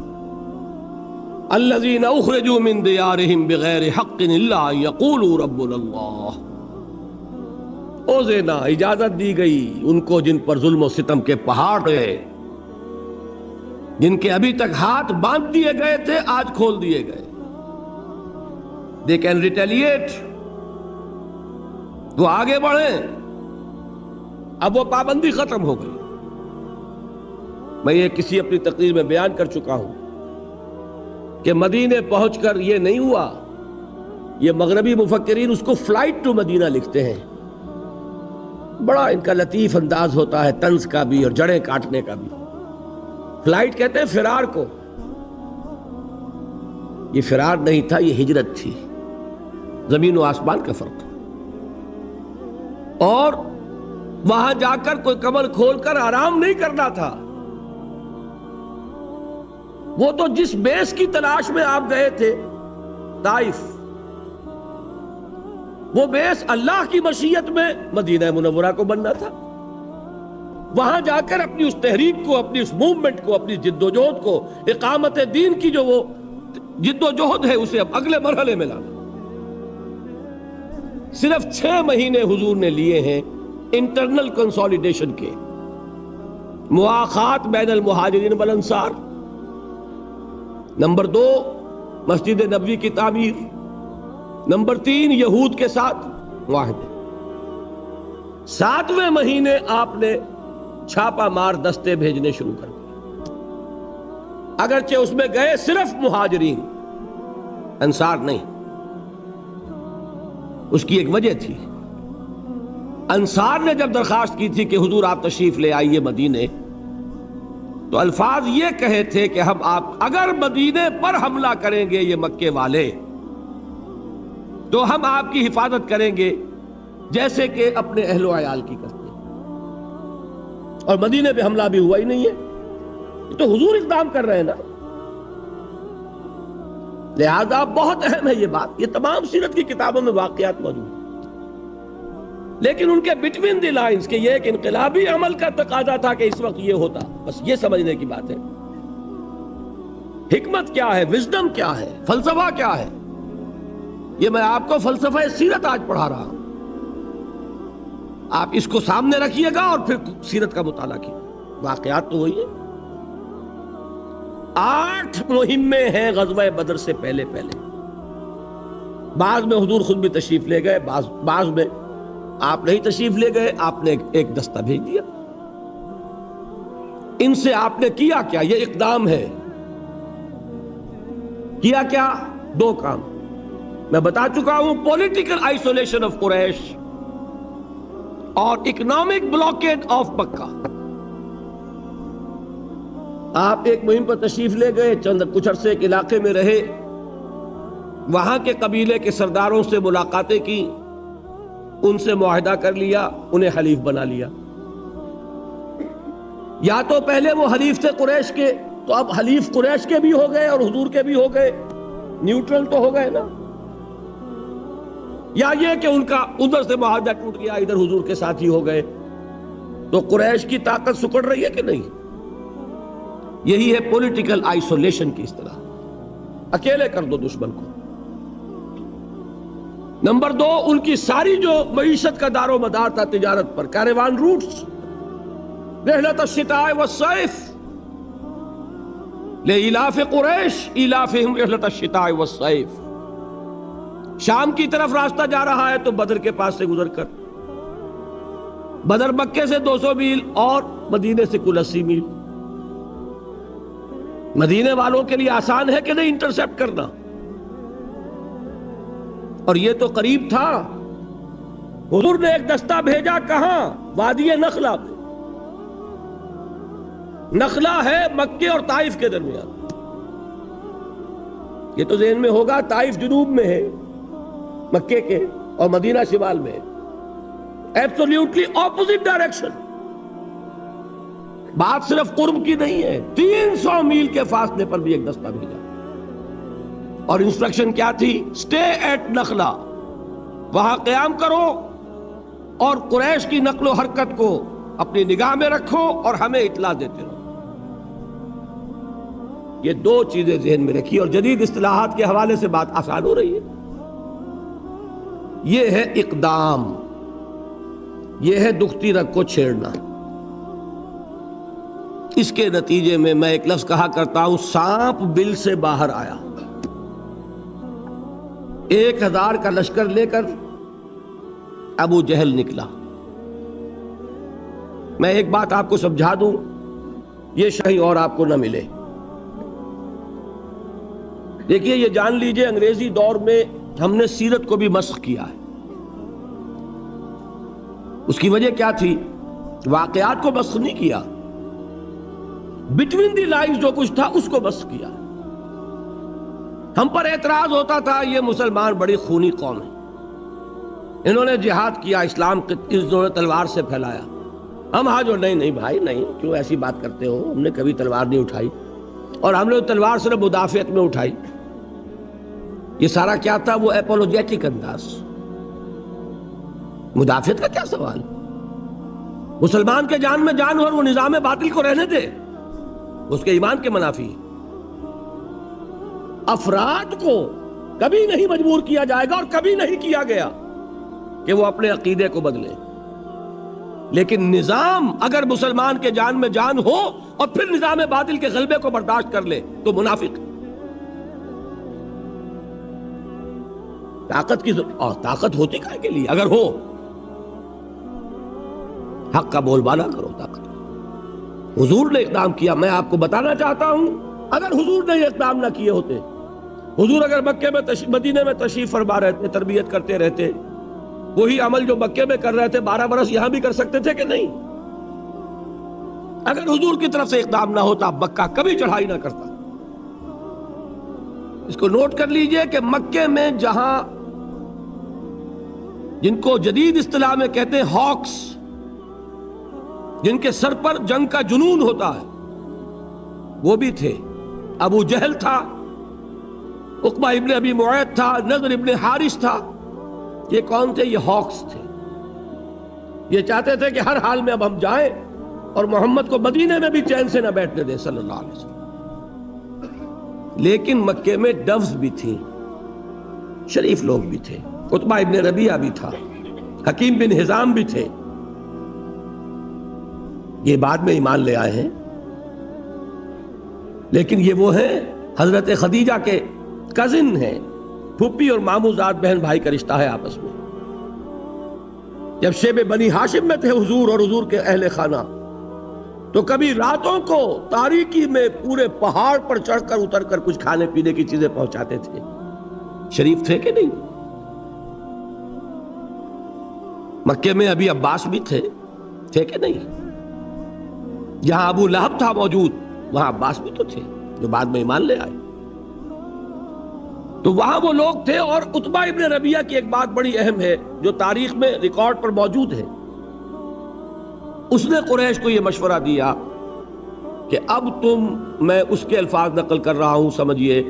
الذین اخرجوا من دیارہم بغیر حق الا ان یقولوا ربنا اللہ. اوزینا اجازت دی گئی ان کو جن پر ظلم و ستم کے پہاڑ گئے، جن کے ابھی تک ہاتھ باندھ دیے گئے تھے آج کھول دیے گئے. They can retaliate. وہ آگے بڑھیں. اب وہ پابندی ختم ہو گئی. میں یہ کسی اپنی تقریر میں بیان کر چکا ہوں کہ مدینے پہنچ کر یہ نہیں ہوا. یہ مغربی مفکرین اس کو فلائٹ ٹو مدینہ لکھتے ہیں. بڑا ان کا لطیف انداز ہوتا ہے، طنز کا بھی اور جڑیں کاٹنے کا بھی. فلائٹ کہتے ہیں فرار کو. یہ فرار نہیں تھا، یہ ہجرت تھی. زمین و آسمان کا فرق. اور وہاں جا کر کوئی کمر کھول کر آرام نہیں کرنا تھا. وہ تو جس بیس کی تلاش میں آپ گئے تھے طائف، وہ بیس اللہ کی مشیت میں مدینہ منورہ کو بننا تھا. وہاں جا کر اپنی اس تحریک کو، اپنی اس موومنٹ کو، اپنی جد و جہد کو، اقامت دین کی جو وہ جد و جہد ہے اسے اب اگلے مرحلے میں لانا. صرف 6 مہینے حضور نے لیے ہیں انٹرنل کنسولیڈیشن کے، مواخات بین المہاجرین والانصار. نمبر 2 مسجد نبوی کی تعمیر. نمبر 3 یہود کے ساتھ معاہدے. 7ویں مہینے آپ نے چھاپا مار دستے بھیجنے شروع کر دیے. اگرچہ اس میں گئے صرف مہاجرین، انصار نہیں. اس کی ایک وجہ تھی. انصار نے جب درخواست کی تھی کہ حضور آپ تشریف لے آئیے مدینے، تو الفاظ یہ کہے تھے کہ ہم آپ اگر مدینے پر حملہ کریں گے یہ مکے والے، تو ہم آپ کی حفاظت کریں گے جیسے کہ اپنے اہل و عیال کی کرتے ہیں. اور مدینے پہ حملہ بھی ہوا ہی نہیں ہے. تو حضور اقدام کر رہے ہیں نا. لہذا بہت اہم ہے یہ بات. یہ تمام سیرت کی کتابوں میں واقعات موجود ہیں، لیکن ان کے بٹوین دی لائنز کہ یہ ایک انقلابی عمل کا تقاضا تھا کہ اس وقت یہ ہوتا. بس یہ سمجھنے کی بات ہے. حکمت کیا ہے، وزڈم کیا ہے، فلسفہ کیا ہے. یہ میں آپ کو فلسفہ سیرت آج پڑھا رہا ہوں. آپ اس کو سامنے رکھیے گا اور پھر سیرت کا مطالعہ کیجیے. واقعات تو وہی ہے. 8 مہمیں ہیں غزوہ بدر سے پہلے. بعض میں حضور خود بھی تشریف لے گئے، بعض میں آپ نہیں تشریف لے گئے. آپ نے ایک دستہ بھیج دیا. ان سے آپ نے کیا کیا؟ یہ اقدام ہے. کیا کیا؟ 2 کام میں بتا چکا ہوں. پولیٹیکل آئسولیشن آف قریش اور اکنامک بلاکیڈ آف مکہ. آپ ایک مہم پر تشریف لے گئے، کچھ عرصے ایک علاقے میں رہے، وہاں کے قبیلے کے سرداروں سے ملاقاتیں کی، ان سے معاہدہ کر لیا، انہیں حلیف بنا لیا. یا تو پہلے وہ حلیف تھے قریش کے، تو اب حلیف قریش کے بھی ہو گئے اور حضور کے بھی ہو گئے. نیوٹرل تو ہو گئے نا. یا یہ کہ ان کا ادھر سے معاہدہ ٹوٹ گیا، ادھر حضور کے ساتھ ہی ہو گئے. تو قریش کی طاقت سکڑ رہی ہے کہ نہیں؟ یہی ہے پولیٹیکل آئسولیشن کی اصطلاح. اکیلے کر دو دشمن کو. نمبر 2 ان کی ساری جو معیشت کا دار و مدار تھا تجارت پر، کاروان روٹس، رحلت الشتاء والصیف، لإلاف قریش إلافهم رحلة الشتاء والصيف. شام کی طرف راستہ جا رہا ہے تو بدر کے پاس سے گزر کر، بدر مکے سے 200 میل اور مدینے سے کل 80 میل. مدینے والوں کے لیے آسان ہے کہ نہیں انٹرسیپٹ کرنا؟ اور یہ تو قریب تھا. حضور نے ایک دستہ بھیجا کہاں؟ وادی نخلا میں. نخلا ہے مکے اور طائف کے درمیان. یہ تو ذہن میں ہوگا طائف جنوب میں ہے مکے کے اور مدینہ شمال میں ہے. Absolutely opposite direction. بات صرف قرب کی نہیں ہے، 300 میل کے فاصلے پر بھی ایک دستہ بھیجا. اور انسٹرکشن کیا تھی؟ سٹے ایٹ نخلا، وہاں قیام کرو اور قریش کی نقل و حرکت کو اپنی نگاہ میں رکھو اور ہمیں اطلاع دیتے رہو. یہ دو چیزیں ذہن میں رکھی. اور جدید اصطلاحات کے حوالے سے بات آسان ہو رہی ہے. یہ ہے اقدام، یہ ہے دکھتی رگ کو چھیڑنا. اس کے نتیجے میں ایک لفظ کہا کرتا ہوں، سانپ بل سے باہر آیا. 1000 کا لشکر لے کر ابو جہل نکلا. میں ایک بات آپ کو سمجھا دوں، یہ شہی اور آپ کو نہ ملے. دیکھیے یہ جان لیجئے، انگریزی دور میں ہم نے سیرت کو بھی مسخ کیا ہے. اس کی وجہ کیا تھی؟ واقعات کو مسخ نہیں کیا، بٹوین دی لائنز جو کچھ تھا اس کو مسخ کیا. ہم پر اعتراض ہوتا تھا یہ مسلمان بڑی خونی قوم ہے، انہوں نے جہاد کیا، اسلام انہوں نے تلوار سے پھیلایا. ہم ہاں جو نہیں بھائی نہیں، کیوں ایسی بات کرتے ہو؟ ہم نے کبھی تلوار نہیں اٹھائی، اور ہم نے تلوار صرف مدافعت میں اٹھائی. یہ سارا کیا تھا؟ وہ اپولوجیٹک انداز. مدافعت کا کیا سوال؟ مسلمان کے جان میں جان ہو اور وہ نظام باطل کو رہنے دے، اس کے ایمان کے منافی. افراد کو کبھی نہیں مجبور کیا جائے گا اور کبھی نہیں کیا گیا کہ وہ اپنے عقیدے کو بدلے. لیکن نظام اگر مسلمان کے جان میں جان ہو اور پھر نظام باطل کے غلبے کو برداشت کر لے تو منافق. طاقت کی اور طاقت ہوتی کائے کے لیے؟ اگر ہو حق کا بول بالا کرو. طاقت حضور نے اقدام کیا. میں آپ کو بتانا چاہتا ہوں، اگر حضور نے یہ اقدام نہ کیے ہوتے، حضور اگر مکے میں مدینے میں تشریف فرما رہتے، تربیت کرتے رہتے، وہی عمل جو مکے میں کر رہے تھے 12 برس یہاں بھی کر سکتے تھے کہ نہیں؟ اگر حضور کی طرف سے اقدام نہ ہوتا مکہ کبھی چڑھائی نہ کرتا. اس کو نوٹ کر لیجئے کہ مکے میں جہاں جن کو جدید اصطلاح میں کہتے ہیں ہاکس، جن کے سر پر جنگ کا جنون ہوتا ہے، وہ بھی تھے. ابو جہل تھا، عقبہ ابن ابی معیط تھا، نضر ابن حارث تھا. یہ کون تھے؟ یہ ہاکس تھے. یہ چاہتے تھے کہ ہر حال میں اب ہم جائیں اور محمد کو مدینے میں بھی چین سے نہ بیٹھنے دیں صلی اللہ علیہ وسلم. لیکن مکے میں ڈوز بھی تھیں، شریف لوگ بھی تھے. عتبہ ابن ربیعہ بھی تھا، حکیم بن حزام بھی تھے. یہ بعد میں ایمان لے آئے ہیں، لیکن یہ وہ ہیں حضرت خدیجہ کے کزن ہیں. پھوپھی اور ماموں ذات بہن بھائی کا رشتہ ہے آپس میں. جب شیب بنی ہاشم میں تھے حضور اور حضور کے اہل خانہ، تو کبھی راتوں کو تاریکی میں پورے پہاڑ پر چڑھ کر اتر کر کچھ کھانے پینے کی چیزیں پہنچاتے تھے. شریف تھے کہ نہیں؟ مکے میں ابھی عباس بھی تھے کہ نہیں؟ جہاں ابو لہب تھا موجود وہاں عباس بھی تو تھے جو بعد میں ایمان لے آئے. تو وہاں وہ لوگ تھے. اور عتبہ ابن ربیعہ کی ایک بات بڑی اہم ہے جو تاریخ میں ریکارڈ پر موجود ہے. اس نے قریش کو یہ مشورہ دیا کہ اب میں اس کے الفاظ نقل کر رہا ہوں، سمجھیے،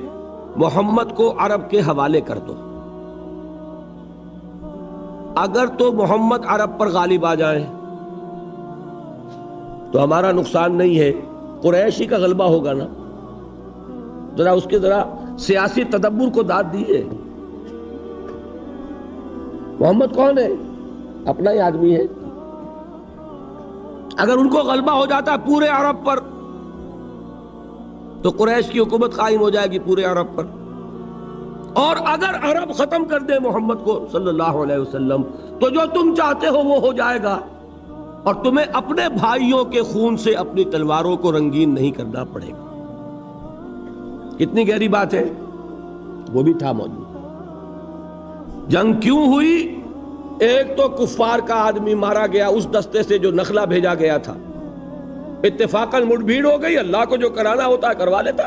محمد کو عرب کے حوالے کر دو. اگر تو محمد عرب پر غالب آ جائیں تو ہمارا نقصان نہیں ہے، قریشی کا غلبہ ہوگا نا. ذرا اس کے سیاسی تدبر کو داد دیجیے. محمد کون ہے؟ اپنا ہی آدمی ہے. اگر ان کو غلبہ ہو جاتا ہے پورے عرب پر تو قریش کی حکومت قائم ہو جائے گی پورے عرب پر، اور اگر عرب ختم کر دے محمد کو صلی اللہ علیہ وسلم تو جو تم چاہتے ہو وہ ہو جائے گا، اور تمہیں اپنے بھائیوں کے خون سے اپنی تلواروں کو رنگین نہیں کرنا پڑے گا۔ کتنی گہری بات ہے، وہ بھی تھا موجود۔ جنگ کیوں ہوئی؟ ایک تو کفار کا آدمی مارا گیا اس دستے سے جو نخلا بھیجا گیا تھا، اتفاقاً مٹ بھیڑ ہو گئی، اللہ کو جو کرانا ہوتا ہے کروا لیتا۔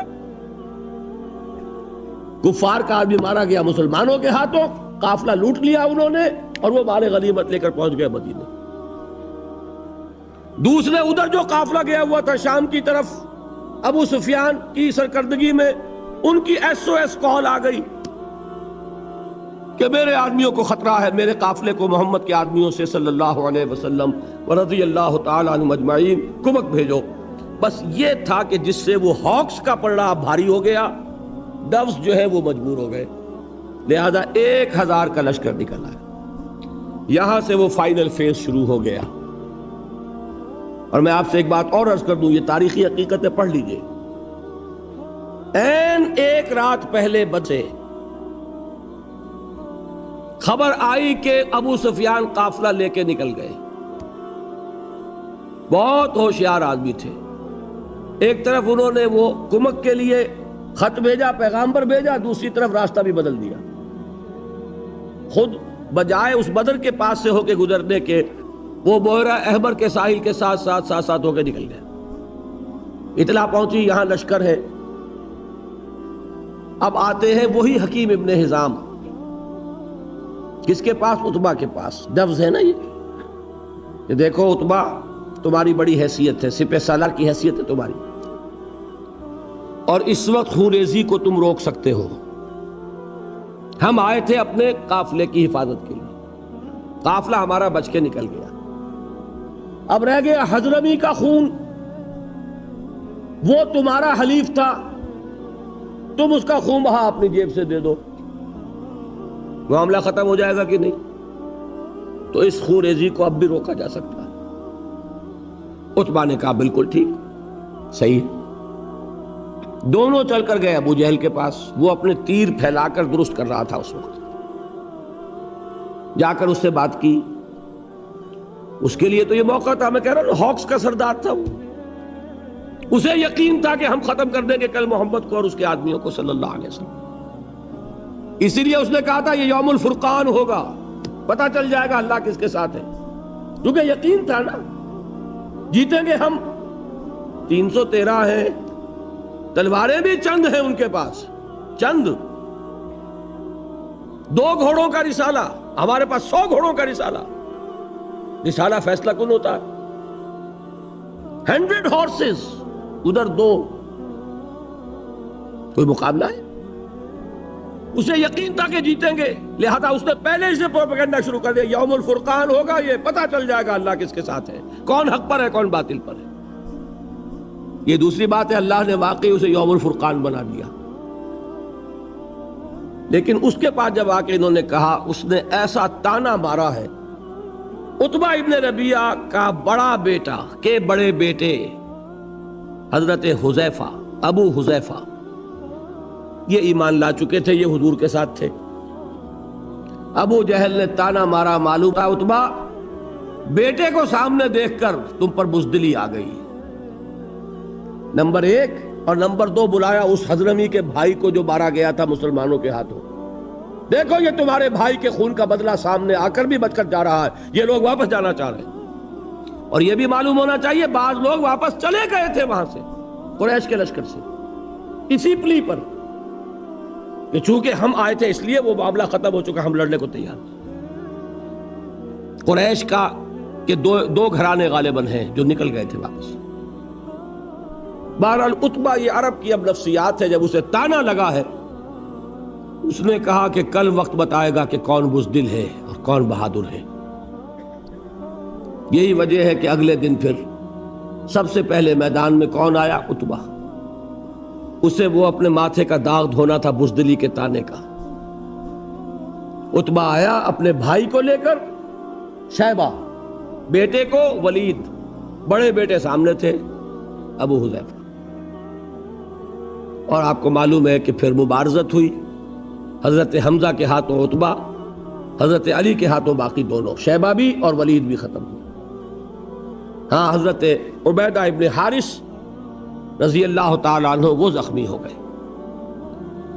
کفار کا آدمی مارا گیا مسلمانوں کے ہاتھوں، قافلہ لوٹ لیا انہوں نے، اور وہ مال غنیمت لے کر پہنچ گئے مدینے۔ دوسرے ادھر جو قافلہ گیا ہوا تھا شام کی طرف، ابو سفیان کی سرکردگی میں ان کی SOS کال آ گئی کہ میرے آدمیوں کو خطرہ ہے، میرے قافلے کو محمد کے آدمیوں سے صلی اللہ علیہ وسلم ورضی اللہ تعالی عنہم اجمعین کمک بھیجو۔ بس یہ تھا کہ جس سے وہ ہاکس کا پلڑا بھاری ہو گیا، ڈوز جو ہے وہ مجبور ہو گئے، لہذا 1000 کا لشکر نکل آیا۔ یہاں سے وہ فائنل فیز شروع ہو گیا۔ اور میں آپ سے ایک بات اور عرض کر دوں، یہ تاریخی حقیقتیں پڑھ لیجئے۔ ایک رات پہلے بچے خبر آئی کہ ابو سفیان قافلہ لے کے نکل گئے۔ بہت ہوشیار آدمی تھے، ایک طرف انہوں نے وہ کمک کے لیے خط بھیجا، پیغامبر بھیجا، دوسری طرف راستہ بھی بدل دیا۔ خود بجائے اس بدر کے پاس سے ہو کے گزرنے کے، وہ بحیرہ احمر کے ساحل کے ساتھ ہو کے نکل گئے۔ اطلاع پہنچی یہاں لشکر ہے۔ اب آتے ہیں وہی حکیم ابن حزام، کس کے پاس؟ عتبہ کے پاس۔ ڈوز ہے نا یہ دیکھو عتبہ، تمہاری بڑی حیثیت ہے، سپہ سالار کی حیثیت ہے تمہاری، اور اس وقت خونریزی کو تم روک سکتے ہو۔ ہم آئے تھے اپنے قافلے کی حفاظت کے لیے، قافلہ ہمارا بچ کے نکل گیا، اب رہ گیا حضرمی کا خون، وہ تمہارا حلیف تھا، تم اس کا خون بہا اپنی جیب سے دے دو، معاملہ ختم ہو جائے گا کہ نہیں؟ تو اس خونریزی کو اب بھی روکا جا سکتا ہے۔ عتبہ نے کہا بالکل ٹھیک، صحیح۔ دونوں چل کر گئے ابو جہل کے پاس، وہ اپنے تیر پھیلا کر درست کر رہا تھا اس وقت، جا کر اس سے بات کی۔ اس کے لیے تو یہ موقع تھا، میں کہہ رہا ہوں ہاکس کا سردار تھا وہ، اسے یقین تھا کہ ہم ختم کر دیں گے کل محمد کو اور اس کے آدمیوں کو صلی اللہ علیہ وسلم۔ اسی لیے اس نے کہا تھا یہ یوم الفرقان ہوگا، پتہ چل جائے گا اللہ کس کے ساتھ ہے، کیونکہ یقین تھا نا جیتیں گے ہم۔ 313 ہیں، تلواریں بھی چند ہیں ان کے پاس، چند، 2 گھوڑوں کا رسالہ، ہمارے پاس 100 گھوڑوں کا رسالہ، رسالہ فیصلہ کن ہوتا ہے۔ 100 ہارسز، ادھر 2، کوئی مقابلہ ہے؟ اسے یقین تھا کہ جیتیں گے، لہذا اس نے پہلے سے پروپیگنڈا شروع کر دیا، یوم الفرقان ہوگا، یہ پتہ چل جائے گا اللہ کس کے ساتھ ہے، کون حق پر ہے کون باطل پر ہے۔ یہ دوسری بات ہے، اللہ نے واقعی اسے یوم الفرقان بنا دیا۔ لیکن اس کے بعد جب آ کے انہوں نے کہا، اس نے ایسا تانا مارا ہے۔ عتبہ ابن ربیعہ کا بڑا بیٹا کے بڑے بیٹے حضرت حذیفہ، ابو حذیفہ، یہ ایمان لا چکے تھے، یہ حضور کے ساتھ تھے۔ ابو جہل نے تانا مارا، معلوم تھا عتبہ بیٹے کو سامنے دیکھ کر تم پر بزدلی آ گئی، نمبر 1، اور نمبر 2 بلایا اس حضرمی کے بھائی کو جو مارا گیا تھا مسلمانوں کے ہاتھوں، دیکھو یہ تمہارے بھائی کے خون کا بدلہ سامنے آ کر بھی بچ کر جا رہا ہے، یہ لوگ واپس جانا چاہ رہے ہیں۔ اور یہ بھی معلوم ہونا چاہیے بعض لوگ واپس چلے گئے تھے وہاں سے، قریش کے لشکر سے، اسی پلی پر کہ چونکہ ہم آئے تھے اس لیے وہ معاملہ ختم ہو چکا، ہم لڑنے کو تیار تھے۔ قریش کا کہ دو گھرانے غالباً ہیں جو نکل گئے تھے واپس۔ بہرحال عتبہ، یہ عرب کی اب نفسیات ہے، جب اسے تانا لگا ہے، اس نے کہا کہ کل وقت بتائے گا کہ کون بزدل ہے اور کون بہادر ہے۔ یہی وجہ ہے کہ اگلے دن پھر سب سے پہلے میدان میں کون آیا؟ عتبہ۔ اسے وہ اپنے ماتھے کا داغ دھونا تھا بزدلی کے تانے کا۔ عتبہ آیا اپنے بھائی کو لے کر، شیبہ، بیٹے کو ولید، بڑے بیٹے سامنے تھے ابو حذیفہ۔ اور آپ کو معلوم ہے کہ پھر مبارزت ہوئی، حضرت حمزہ کے ہاتھوں عتبہ، حضرت علی کے ہاتھوں باقی دونوں، شیبہ بھی اور ولید بھی ختم ہوئے۔ ہاں حضرت عبیدہ ابن حارث رضی اللہ تعالیٰ عنہ وہ زخمی ہو گئے۔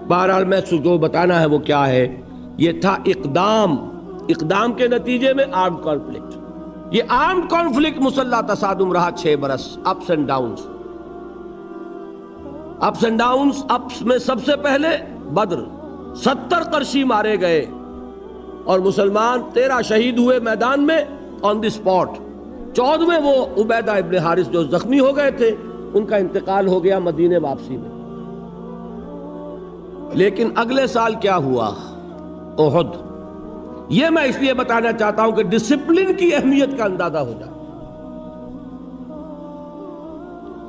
بہرحال میں جو بتانا ہے وہ کیا ہے، یہ تھا اقدام کے نتیجے میں آرمڈ کانفلکٹ۔ یہ آرمڈ کانفلکٹ مسلح تصادم رہا 6 برس، اپس اینڈ ڈاؤنز۔ اپس میں سب سے پہلے بدر، 70 قرشی مارے گئے اور مسلمان 13 شہید ہوئے میدان میں آن دی اسپاٹ۔ 14ویں وہ عبیدہ ابن حارث جو زخمی ہو گئے تھے، ان کا انتقال ہو گیا مدینے واپسی میں۔ لیکن اگلے سال کیا ہوا؟ احد۔ یہ میں اس لیے بتانا چاہتا ہوں کہ ڈسپلن کی اہمیت کا اندازہ ہو جائے۔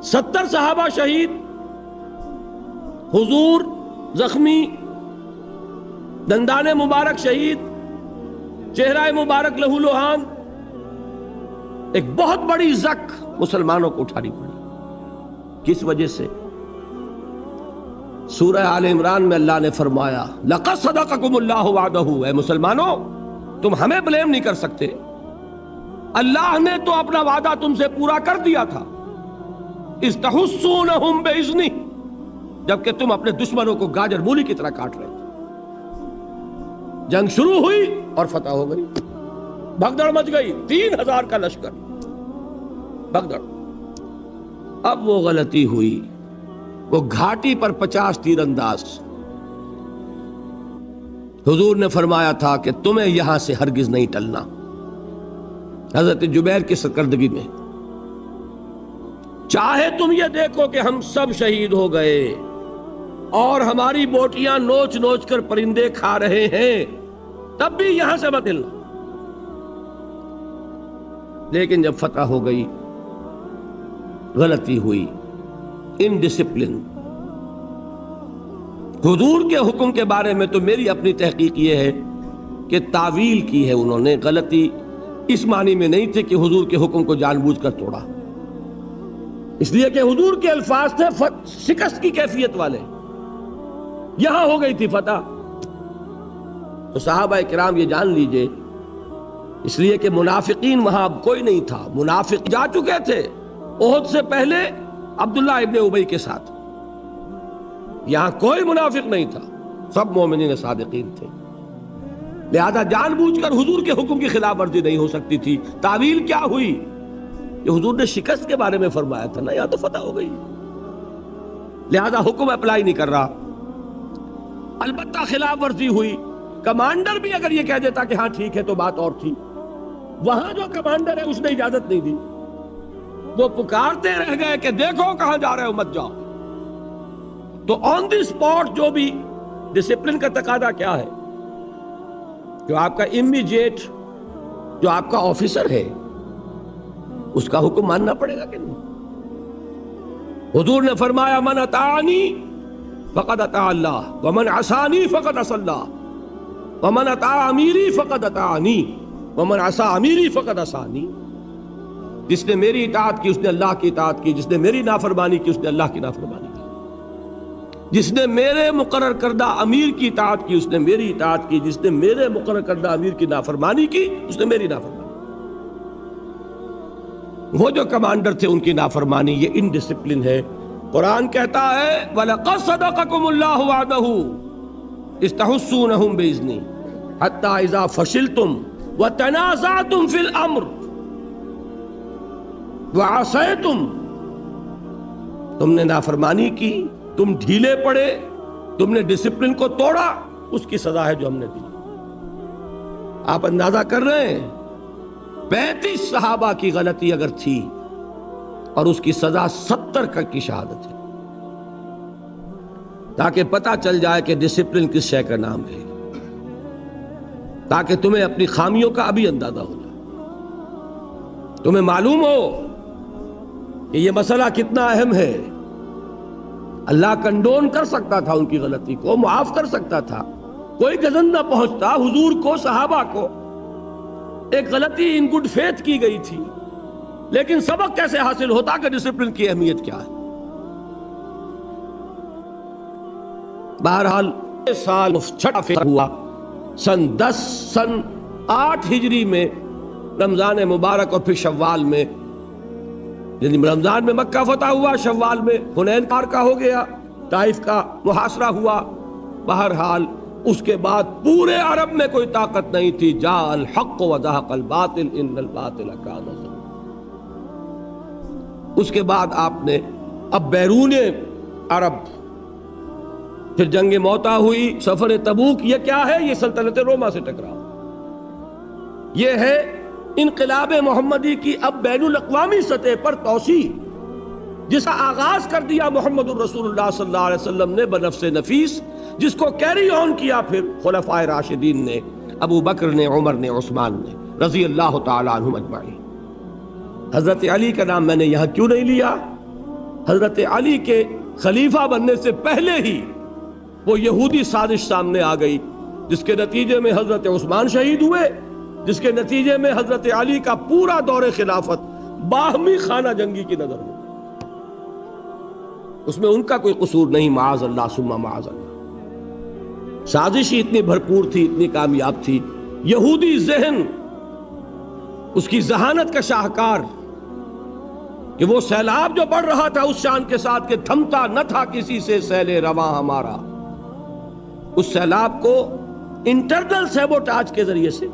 70 صحابہ شہید، حضور زخمی، دندان مبارک شہید، چہرہ مبارک لہو لہان، ایک بہت بڑی زک مسلمانوں کو اٹھانی پڑی۔ کس وجہ سے؟ سورہ آل عمران میں اللہ نے فرمایا لَقَدْ صَدَقَكُمُ اللَّهُ وَعْدَهُ، اے مسلمانوں تم ہمیں بلیم نہیں کر سکتے، اللہ نے تو اپنا وعدہ تم سے پورا کر دیا تھا۔ اِذْ تَحُسُّونَهُمْ بِإِذْنِهِ، جبکہ تم اپنے دشمنوں کو گاجر مولی کی طرح کاٹ رہے تھے۔ جنگ شروع ہوئی اور فتح ہو گئی، بھگدڑ مچ گئی، 3000 کا لشکر بھگدڑ۔ اب وہ غلطی ہوئی، وہ گھاٹی پر 50 تیر انداز۔ حضور نے فرمایا تھا کہ تمہیں یہاں سے ہرگز نہیں ٹلنا۔ حضرت جبیر کی سرکردگی میں چاہے تم یہ دیکھو کہ ہم سب شہید ہو گئے اور ہماری بوٹیاں نوچ نوچ کر پرندے کھا رہے ہیں، تب بھی یہاں سے مت ہلنا۔ لیکن جب فتح ہو گئی، غلطی ہوئی، انڈسپلن۔ حضور کے حکم کے بارے میں تو میری اپنی تحقیق یہ ہے کہ تعویل کی ہے انہوں نے، غلطی اس معنی میں نہیں تھی کہ حضور کے حکم کو جان بوجھ کر توڑا، اس لیے کہ حضور کے الفاظ تھے شکست کی کیفیت والے۔ یہاں ہو گئی تھی فتح۔ تو صحابہ کرام یہ جان لیجئے، اس لیے کہ منافقین وہاں اب کوئی نہیں تھا، منافق جا چکے تھے احد سے پہلے عبداللہ ابن ابی کے ساتھ، یہاں کوئی منافق نہیں تھا، سب مومنین صادقین تھے۔ لہذا جان بوجھ کر حضور کے حکم کی خلاف ورزی نہیں ہو سکتی تھی۔ تعویل کیا ہوئی کہ حضور نے شکست کے بارے میں فرمایا تھا نا، یہاں تو فتح ہو گئی، لہذا حکم اپلائی نہیں کر رہا۔ البتہ خلاف ورزی ہوئی، کمانڈر بھی اگر یہ کہہ دیتا کہ ہاں ٹھیک ہے تو بات اور تھی، وہاں جو کمانڈر ہے اس نے اجازت نہیں دی، وہ پکارتے رہ گئے کہ دیکھو کہاں جا رہے ہو، مت جاؤ۔ تو آن دی اسپاٹ جو بھی ڈسپلن کا تقاضا کیا ہے، جو آپ کا امیجیٹ، جو آپ کا آفیسر ہے، اس کا حکم ماننا پڑے گا کہ نہیں؟ حضور نے فرمایا من اطاعنی فقد اطاع اللہ ومن عصانی فقد عصى اللہ ومن اطاع امیری فقد اطاعنی ومن عصى امیری فقد عصانی۔ جس نے میری اطاعت کی اس نے اللہ کی اطاعت کی، جس نے میری نافرمانی کی اس نے اللہ کی نافرمانی کی، جس نے میرے مقرر کردہ امیر کی اطاعت کی اس نے میری اطاعت کی، جس نے میرے مقرر کردہ امیر کی نافرمانی کی اس نے میری نافرمانی۔ وہ جو کمانڈر تھے ان کی نافرمانی، یہ انڈسپلن ہے۔ قرآن کہتا ہے وَلَقَدْ صَدَقَكُمُ اللَّهُ وَعْدَهُ إِذْ تَحُسُّونَهُم بِإِذْنِهِ حَتَّى إِذَا فَشِلْتُمْ وَتَنَازَعْتُمْ فِي الْأَمْرِ وَعَصَيْتُمْ، تم نے نافرمانی کی، تم ڈھیلے پڑے، تم نے ڈسپلن کو توڑا، اس کی سزا ہے جو ہم نے دی۔ آپ اندازہ کر رہے ہیں 35 صحابہ کی غلطی اگر تھی اور اس کی سزا 70 کی شہادت ہے، تاکہ پتہ چل جائے کہ ڈسپلن کس شے کا نام ہے، تاکہ تمہیں اپنی خامیوں کا ابھی اندازہ ہو جائے، تمہیں معلوم ہو کہ یہ مسئلہ کتنا اہم ہے۔ اللہ کنڈون کر سکتا تھا ان کی غلطی کو، معاف کر سکتا تھا، کوئی گزن نہ پہنچتا۔ حضور کو، صحابہ کو ایک غلطی ان گڈ فیتھ کی گئی تھی، لیکن سبق کیسے حاصل ہوتا کہ ڈسپلن کی اہمیت کیا ہے۔ بہرحال سال چھٹا فتح ہوا سن 8 ہجری میں رمضان مبارک، اور پھر شوال میں، یعنی رمضان میں مکہ فتح ہوا، شوال میں حنین کا ہو گیا، طائف کا محاصرہ ہوا۔ بہرحال اس کے بعد پورے عرب میں کوئی طاقت نہیں تھی۔ جاء الحق وزهق الباطل ان الباطل کان زہوقا۔ اس کے بعد آپ نے اب بیرون عرب پھر جنگ موتا ہوئی، سفر تبوک۔ یہ کیا ہے؟ یہ سلطنت روما سے ٹکراؤ، یہ ہے انقلاب محمدی کی اب بین الاقوامی سطح پر توسیع، جس کا آغاز کر دیا محمد الرسول اللہ صلی اللہ علیہ وسلم نے بنفس نفیس، جس کو کیری آن کیا پھر خلفائے راشدین نے، ابو بکر نے، عمر نے، عثمان نے، رضی اللہ تعالی عنہم اجمعین۔ حضرت علی کا نام میں نے یہاں کیوں نہیں لیا؟ حضرت علی کے خلیفہ بننے سے پہلے ہی وہ یہودی سازش سامنے آ گئی، جس کے نتیجے میں حضرت عثمان شہید ہوئے، جس کے نتیجے میں حضرت علی کا پورا دور خلافت باہمی خانہ جنگی کی نظر ہو۔ اس میں ان کا کوئی قصور نہیں، معاذ اللہ ثم معاذ اللہ۔ سازش ہی اتنی بھرپور تھی، اتنی کامیاب تھی، یہودی ذہن اس کی ذہانت کا شاہکار، کہ وہ سیلاب جو بڑھ رہا تھا اس شان کے ساتھ کہ تھمتا نہ تھا کسی سے سیل رواں ہمارا، اس سیلاب کو انٹرنل سیبوٹاج کے ذریعے سے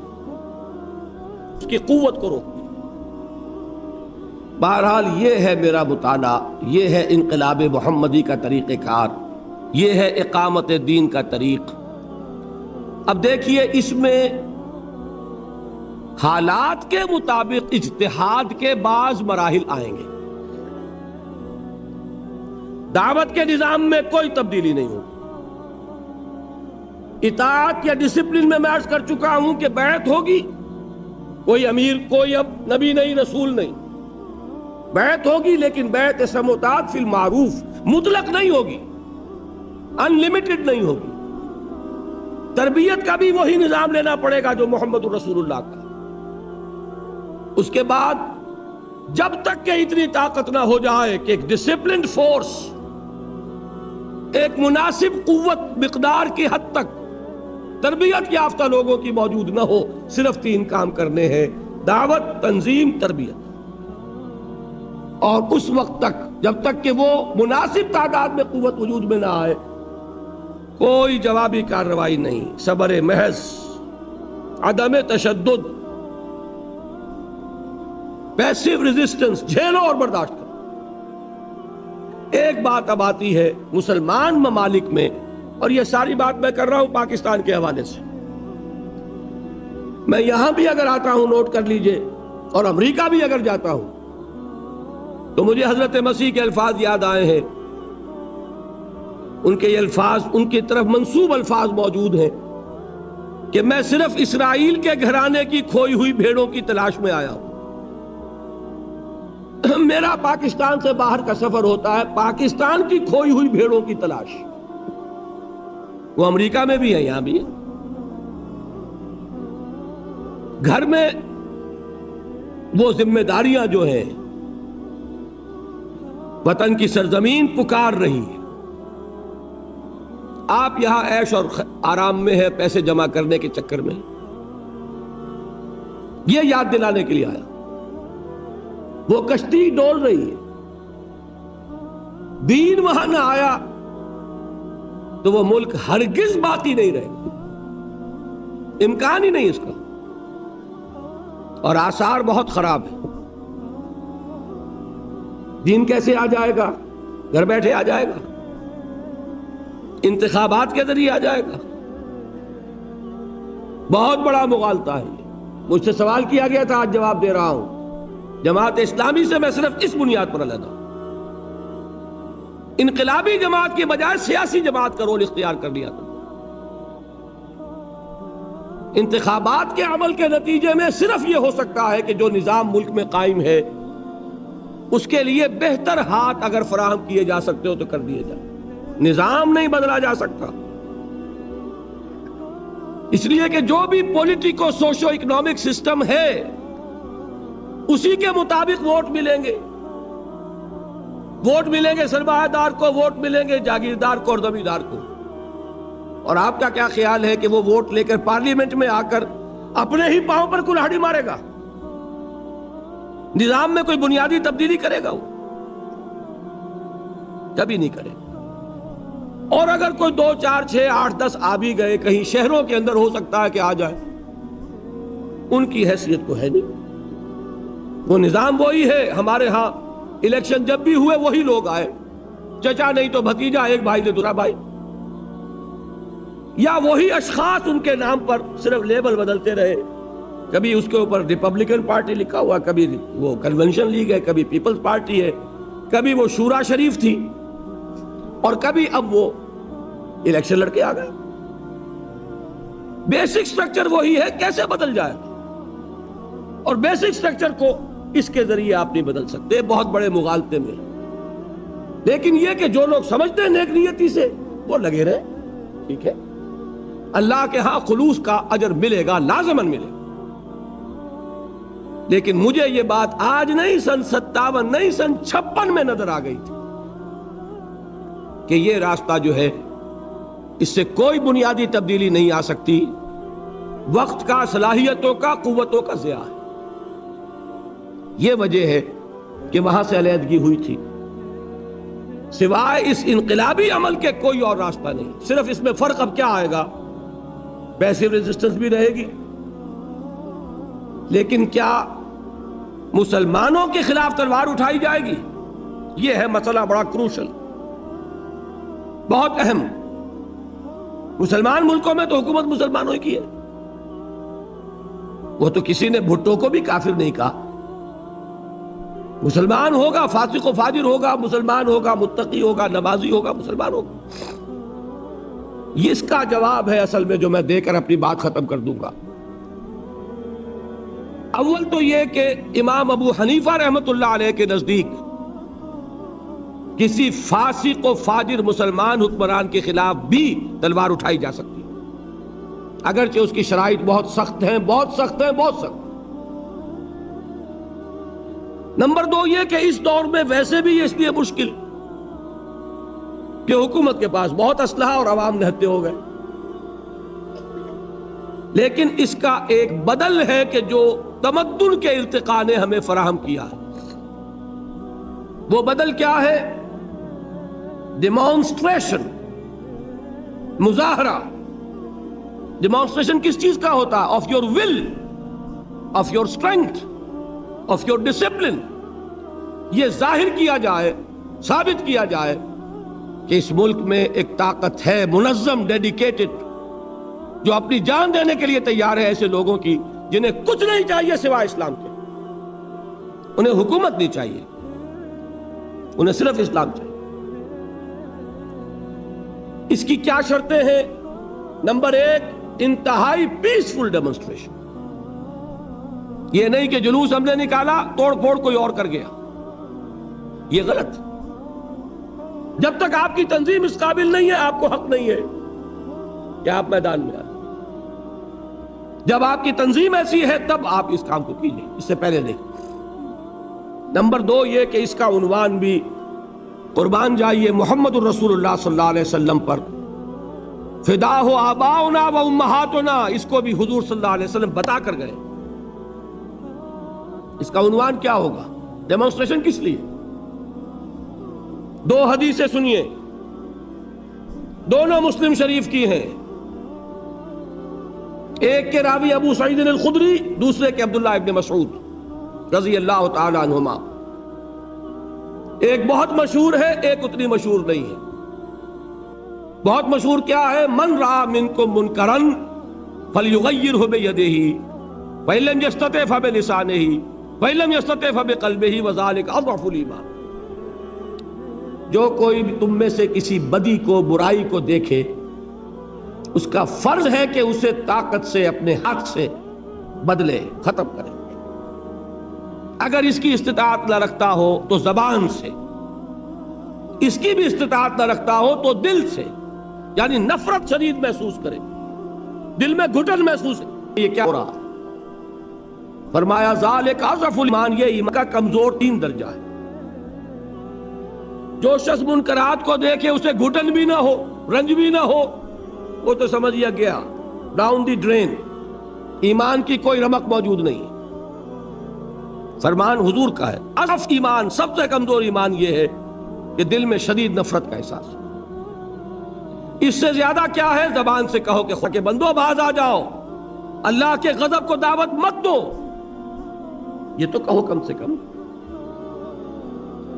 اس کی قوت کو روک دیا۔ بہرحال یہ ہے میرا مطالعہ، یہ ہے انقلاب محمدی کا طریقہ کار، یہ ہے اقامت دین کا طریق۔ اب دیکھیے اس میں حالات کے مطابق اجتہاد کے بعض مراحل آئیں گے۔ دعوت کے نظام میں کوئی تبدیلی نہیں ہوگی۔ اطاعت یا ڈسپلن میں عرض کر چکا ہوں کہ بیعت ہوگی، کوئی امیر، کوئی اب نبی نہیں، رسول نہیں، بیعت ہوگی، لیکن بیعت سموتات فی المعروف، مطلق نہیں ہوگی، انلمیٹڈ نہیں ہوگی۔ تربیت کا بھی وہی نظام لینا پڑے گا جو محمد الرسول اللہ کا۔ اس کے بعد جب تک کہ اتنی طاقت نہ ہو جائے کہ ایک ڈسپلنڈ فورس، ایک مناسب قوت مقدار کی حد تک تربیت یافتہ لوگوں کی موجود نہ ہو، صرف 3 کام کرنے ہیں: دعوت، تنظیم، تربیت۔ اور اس وقت تک، جب تک کہ وہ مناسب تعداد میں قوت وجود میں نہ آئے، کوئی جوابی کارروائی نہیں، صبر محض، عدم تشدد، پیسیو ریزسٹنس، جھیلو اور برداشت کرو۔ ایک بات اب آتی ہے مسلمان ممالک میں، اور یہ ساری بات میں کر رہا ہوں پاکستان کے حوالے سے، میں یہاں بھی اگر آتا ہوں نوٹ کر لیجئے، اور امریکہ بھی اگر جاتا ہوں تو مجھے حضرت مسیح کے الفاظ یاد آئے ہیں۔ ان کے یہ الفاظ، ان کی طرف منسوب الفاظ موجود ہیں کہ میں صرف اسرائیل کے گھرانے کی کھوئی ہوئی بھیڑوں کی تلاش میں آیا ہوں۔ میرا پاکستان سے باہر کا سفر ہوتا ہے پاکستان کی کھوئی ہوئی بھیڑوں کی تلاش۔ وہ امریکہ میں بھی ہے، یہاں بھی ہے۔ گھر میں وہ ذمہ داریاں جو ہیں، وطن کی سرزمین پکار رہی ہے، آپ یہاں عیش اور آرام میں ہے، پیسے جمع کرنے کے چکر میں، یہ یاد دلانے کے لیے آیا۔ وہ کشتی ڈول رہی ہے، دین وہاں نہ آیا تو وہ ملک ہرگز باقی نہیں رہے گا، امکان ہی نہیں اس کا، اور آثار بہت خراب ہے۔ دین کیسے آ جائے گا؟ گھر بیٹھے آ جائے گا، انتخابات کے ذریعے آ جائے گا۔ بہت بڑا مغالطہ ہے یہ۔ مجھ سے سوال کیا گیا تھا، آج جواب دے رہا ہوں۔ جماعت اسلامی سے میں صرف اس بنیاد پر علیحدہ ہوں، انقلابی جماعت کی بجائے سیاسی جماعت کا رول اختیار کر لیا تھا۔ انتخابات کے عمل کے نتیجے میں صرف یہ ہو سکتا ہے کہ جو نظام ملک میں قائم ہے اس کے لیے بہتر ہاتھ اگر فراہم کیے جا سکتے ہو تو کر دیے جائیں۔ نظام نہیں بدلا جا سکتا، اس لیے کہ جو بھی پولیٹیکو سوشو اکنامک سسٹم ہے اسی کے مطابق ووٹ ملیں گے۔ ووٹ ملیں گے سرمایہ دار کو، ووٹ ملیں گے جاگیردار کو اور زمیندار کو۔ اور آپ کا کیا خیال ہے کہ وہ ووٹ لے کر پارلیمنٹ میں آ کر اپنے ہی پاؤں پر کلہاڑی مارے گا؟ نظام میں کوئی بنیادی تبدیلی کرے گا؟ وہ کبھی نہیں کرے گا۔ اور اگر کوئی 2 4 6 8 10 آ بھی گئے، کہیں شہروں کے اندر ہو سکتا ہے کہ آ جائے، ان کی حیثیت کو ہے نہیں۔ وہ نظام وہی ہے۔ ہمارے ہاں الیکشن جب بھی ہوئے وہی لوگ آئے، چچا نہیں تو بھتیجا، ایک بھائی سے دوسرا بھائی، یا وہی اشخاص ان کے نام پر صرف لیبل بدلتے رہے۔ کبھی اس کے اوپر ریپبلکن پارٹی لکھا ہوا، کبھی وہ کنونشن لیگ ہے، کبھی پیپلز پارٹی ہے، کبھی وہ شورا شریف تھی، اور کبھی اب وہ الیکشن لڑ کے آ گئے۔ بیسک سٹرکچر وہی ہے، کیسے بدل جائے؟ اور بیسک سٹرکچر کو اس کے ذریعے آپ نہیں بدل سکتے، بہت بڑے مغالطے میں۔ لیکن یہ کہ جو لوگ سمجھتے ہیں نیک نیتی سے، وہ لگے رہے، ٹھیک ہے، اللہ کے ہاں خلوص کا اجر ملے گا، لازماً ملے گا۔ لیکن مجھے یہ بات آج نہیں، سن 57 نہیں، سن 56 میں نظر آ گئی تھی کہ یہ راستہ جو ہے اس سے کوئی بنیادی تبدیلی نہیں آ سکتی، وقت کا، صلاحیتوں کا، قوتوں کا ضیاع ہے۔ یہ وجہ ہے کہ وہاں سے علیحدگی ہوئی تھی۔ سوائے اس انقلابی عمل کے کوئی اور راستہ نہیں۔ صرف اس میں فرق اب کیا آئے گا؟ پیسو ریزسٹنس بھی رہے گی، لیکن کیا مسلمانوں کے خلاف تلوار اٹھائی جائے گی؟ یہ ہے مسئلہ بڑا کروشل، بہت اہم۔ مسلمان ملکوں میں تو حکومت مسلمانوں کی ہے، وہ تو کسی نے بھٹو کو بھی کافر نہیں کہا۔ مسلمان ہوگا، فاسق و فاجر ہوگا، مسلمان ہوگا، متقی ہوگا، نمازی ہوگا، مسلمان ہوگا۔ یہ اس کا جواب ہے اصل میں جو میں دے کر اپنی بات ختم کر دوں گا۔ اول تو یہ کہ امام ابو حنیفہ رحمت اللہ علیہ کے نزدیک کسی فاسق و فاجر مسلمان حکمران کے خلاف بھی تلوار اٹھائی جا سکتی ہے، اگرچہ اس کی شرائط بہت سخت ہیں، بہت سخت ہیں، بہت سخت۔ نمبر 2 یہ کہ اس دور میں ویسے بھی اس لیے مشکل کہ حکومت کے پاس بہت اسلحہ اور عوام نہتے ہو گئے۔ لیکن اس کا ایک بدل ہے کہ جو تمدن کے ارتقاء نے ہمیں فراہم کیا ہے، وہ بدل کیا ہے؟ ڈیمانسٹریشن، مظاہرہ۔ ڈیمانسٹریشن کس چیز کا ہوتا ہے؟ Of your will, of your strength, of your discipline. یہ ظاہر کیا جائے، ثابت کیا جائے کہ اس ملک میں ایک طاقت ہے منظم، ڈیڈیکیٹڈ، جو اپنی جان دینے کے لیے تیار ہے، ایسے لوگوں کی جنہیں کچھ نہیں چاہیے سوائے اسلام کے۔ انہیں حکومت نہیں چاہیے، انہیں صرف اسلام چاہیے۔ اس کی کیا شرطیں ہیں؟ نمبر 1، انتہائی پیسفل ڈیمونسٹریشن۔ یہ نہیں کہ جلوس ہم نے نکالا، توڑ پھوڑ کوئی اور کر گیا، یہ غلط۔ جب تک آپ کی تنظیم اس قابل نہیں ہے، آپ کو حق نہیں ہے کہ آپ میدان میں آئیں۔ جب آپ کی تنظیم ایسی ہے تب آپ اس کام کو کیجیے، اس سے پہلے نہیں۔ نمبر 2 یہ کہ اس کا عنوان بھی قربان جائیے محمد الرسول اللہ صلی اللہ علیہ وسلم پر، فدا ہو آباؤنا و امہاتنا، اس کو بھی حضور صلی اللہ علیہ وسلم بتا کر گئے۔ اس کا عنوان کیا ہوگا؟ ڈیمونسٹریشن کس لیے؟ 2 حدیثیں سنیے، دونوں مسلم شریف کی ہیں۔ ایک کے راوی ابو سعید الخدری، دوسرے کے عبداللہ ابن مسعود رضی اللہ تعالی عنہما۔ ایک بہت مشہور ہے، ایک اتنی مشہور نہیں ہے۔ بہت مشہور کیا ہے؟ من رأى منکم منکرا فلیغیرہ بیدہ فإن لم یستطع فبلسانہ فإن لم یستطع فبقلبہ وذلک اضعف الایمان۔ جو کوئی بھی تم میں سے کسی بدی کو، برائی کو دیکھے، اس کا فرض ہے کہ اسے طاقت سے، اپنے ہاتھ سے بدلے، ختم کرے۔ اگر اس کی استطاعت نہ رکھتا ہو تو زبان سے، اس کی بھی استطاعت نہ رکھتا ہو تو دل سے، یعنی نفرت شدید محسوس کرے، دل میں گھٹن محسوس ہے۔ یہ کیا ہو رہا ہے؟ فرمایا ذالک اضعف الایمان، یہ ایمان کا کمزور 3 درجہ ہے۔ جو شخص منکرات کو دیکھے، اسے گھٹن بھی نہ ہو، رنج بھی نہ ہو، وہ تو سمجھ گیا ڈاؤن دی ڈرین، ایمان کی کوئی رمق موجود نہیں ہے۔ فرمان حضور کا ہے، اضعف ایمان، سب سے کمزور ایمان یہ ہے کہ دل میں شدید نفرت کا احساس۔ اس سے زیادہ کیا ہے؟ زبان سے کہو کہ خدا کے بندو باز آ جاؤ، اللہ کے غضب کو دعوت مت دو، یہ تو کہو کم سے کم۔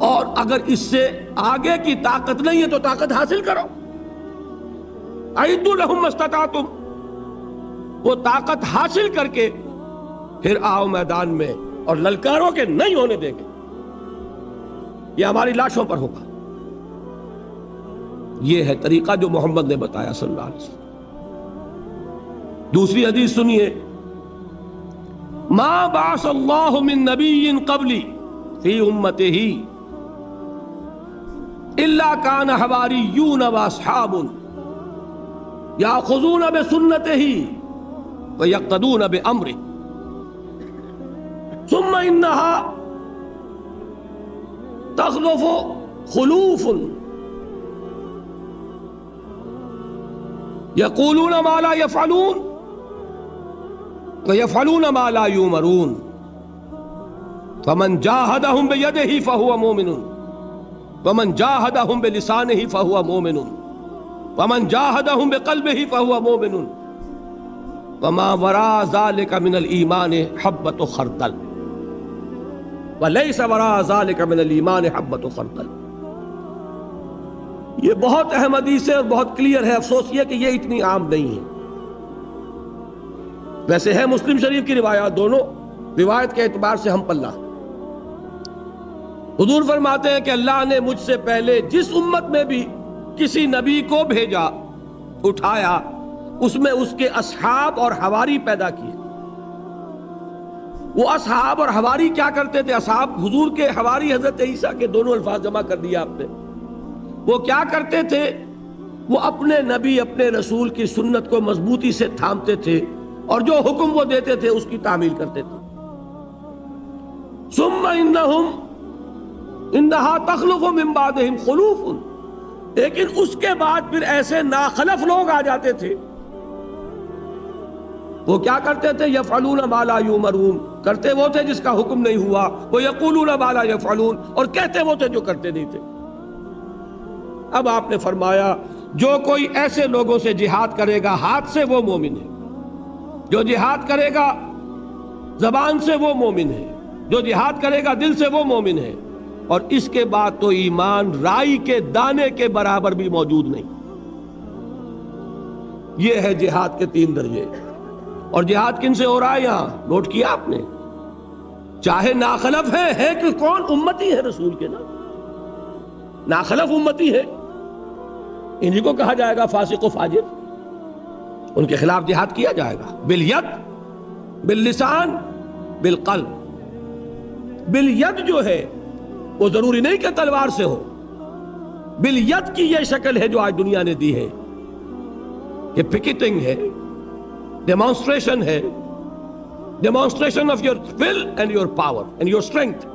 اور اگر اس سے آگے کی طاقت نہیں ہے تو طاقت حاصل کرو، اعدوا لهم ما استطعتم، وہ طاقت حاصل کر کے پھر آؤ میدان میں اور للکاروں کے نہیں ہونے دیں گے، یہ ہماری لاشوں پر ہوگا۔ یہ ہے طریقہ جو محمد نے بتایا صلی اللہ علیہ وسلم۔ دوسری حدیث سنیے، ما بعث اللہ من نبی قبلی فی امتہ الا کان حواریون واصحاب یاخذون بسنتہ ویقتدون بامرہ ثم انہا تخلف خلوف یقولون ما لا یفعلون ویفعلون ما لا یؤمرون فمن جاہدہم بیدہ فہو مومن ومن جاہدہم بلسانہ فہو مومن ومن جاہدہم بقلبہ فہو مومن وما وراء ذلك من الایمان حبۃ خردل ولیس وراء ذلك من الایمان حبۃ خردل۔ یہ بہت اہم حدیث ہے اور بہت کلیئر ہے، افسوس یہ کہ یہ اتنی عام نہیں ہے۔ ویسے ہے مسلم شریف کی روایات، دونوں روایت کے اعتبار سے ہم پلہ۔ حضور فرماتے ہیں کہ اللہ نے مجھ سے پہلے جس امت میں بھی کسی نبی کو بھیجا، اٹھایا، اس میں اس کے اصحاب اور حواری پیدا کیے۔ وہ اصحاب اور حواری کیا کرتے تھے؟ اصحاب حضور کے، حواری حضرت عیسیٰ کے، دونوں الفاظ جمع کر دیا آپ نے۔ وہ کیا کرتے تھے؟ وہ اپنے نبی، اپنے رسول کی سنت کو مضبوطی سے تھامتے تھے اور جو حکم وہ دیتے تھے اس کی تعمیل کرتے تھے۔ ثم انہا تخلف من بعدہم خلوف، لیکن اس کے بعد پھر ایسے ناخلف لوگ آ جاتے تھے، وہ کیا کرتے تھے؟ یفعلون ما لا یؤمرون، کرتے وہ تھے جس کا حکم نہیں ہوا، وہ یقولون ما لا یفعلون، اور کہتے وہ تھے جو کرتے نہیں تھے۔ اب آپ نے فرمایا جو کوئی ایسے لوگوں سے جہاد کرے گا ہاتھ سے وہ مومن ہے، جو جہاد کرے گا زبان سے وہ مومن ہے، جو جہاد کرے گا دل سے وہ مومن ہے، اور اس کے بعد تو ایمان رائی کے دانے کے برابر بھی موجود نہیں۔ یہ ہے جہاد کے 3 درجے۔ اور جہاد کن سے ہو رہا ہے یہاں نوٹ کیا آپ نے؟ چاہے ناخلف ہے کہ کون؟ امتی ہے رسول کے نا، ناخلف امتی ہے، انہی کو کہا جائے گا فاسق و فاجر، ان کے خلاف جہاد کیا جائے گا، بالید، باللسان، بالقلب۔ بالید جو ہے وہ ضروری نہیں کہ تلوار سے ہو، بالید کی یہ شکل ہے جو آج دنیا نے دی ہے، یہ پکیٹنگ ہے، ڈیمانسٹریشن ہے، demonstration of your will end your power and your strength.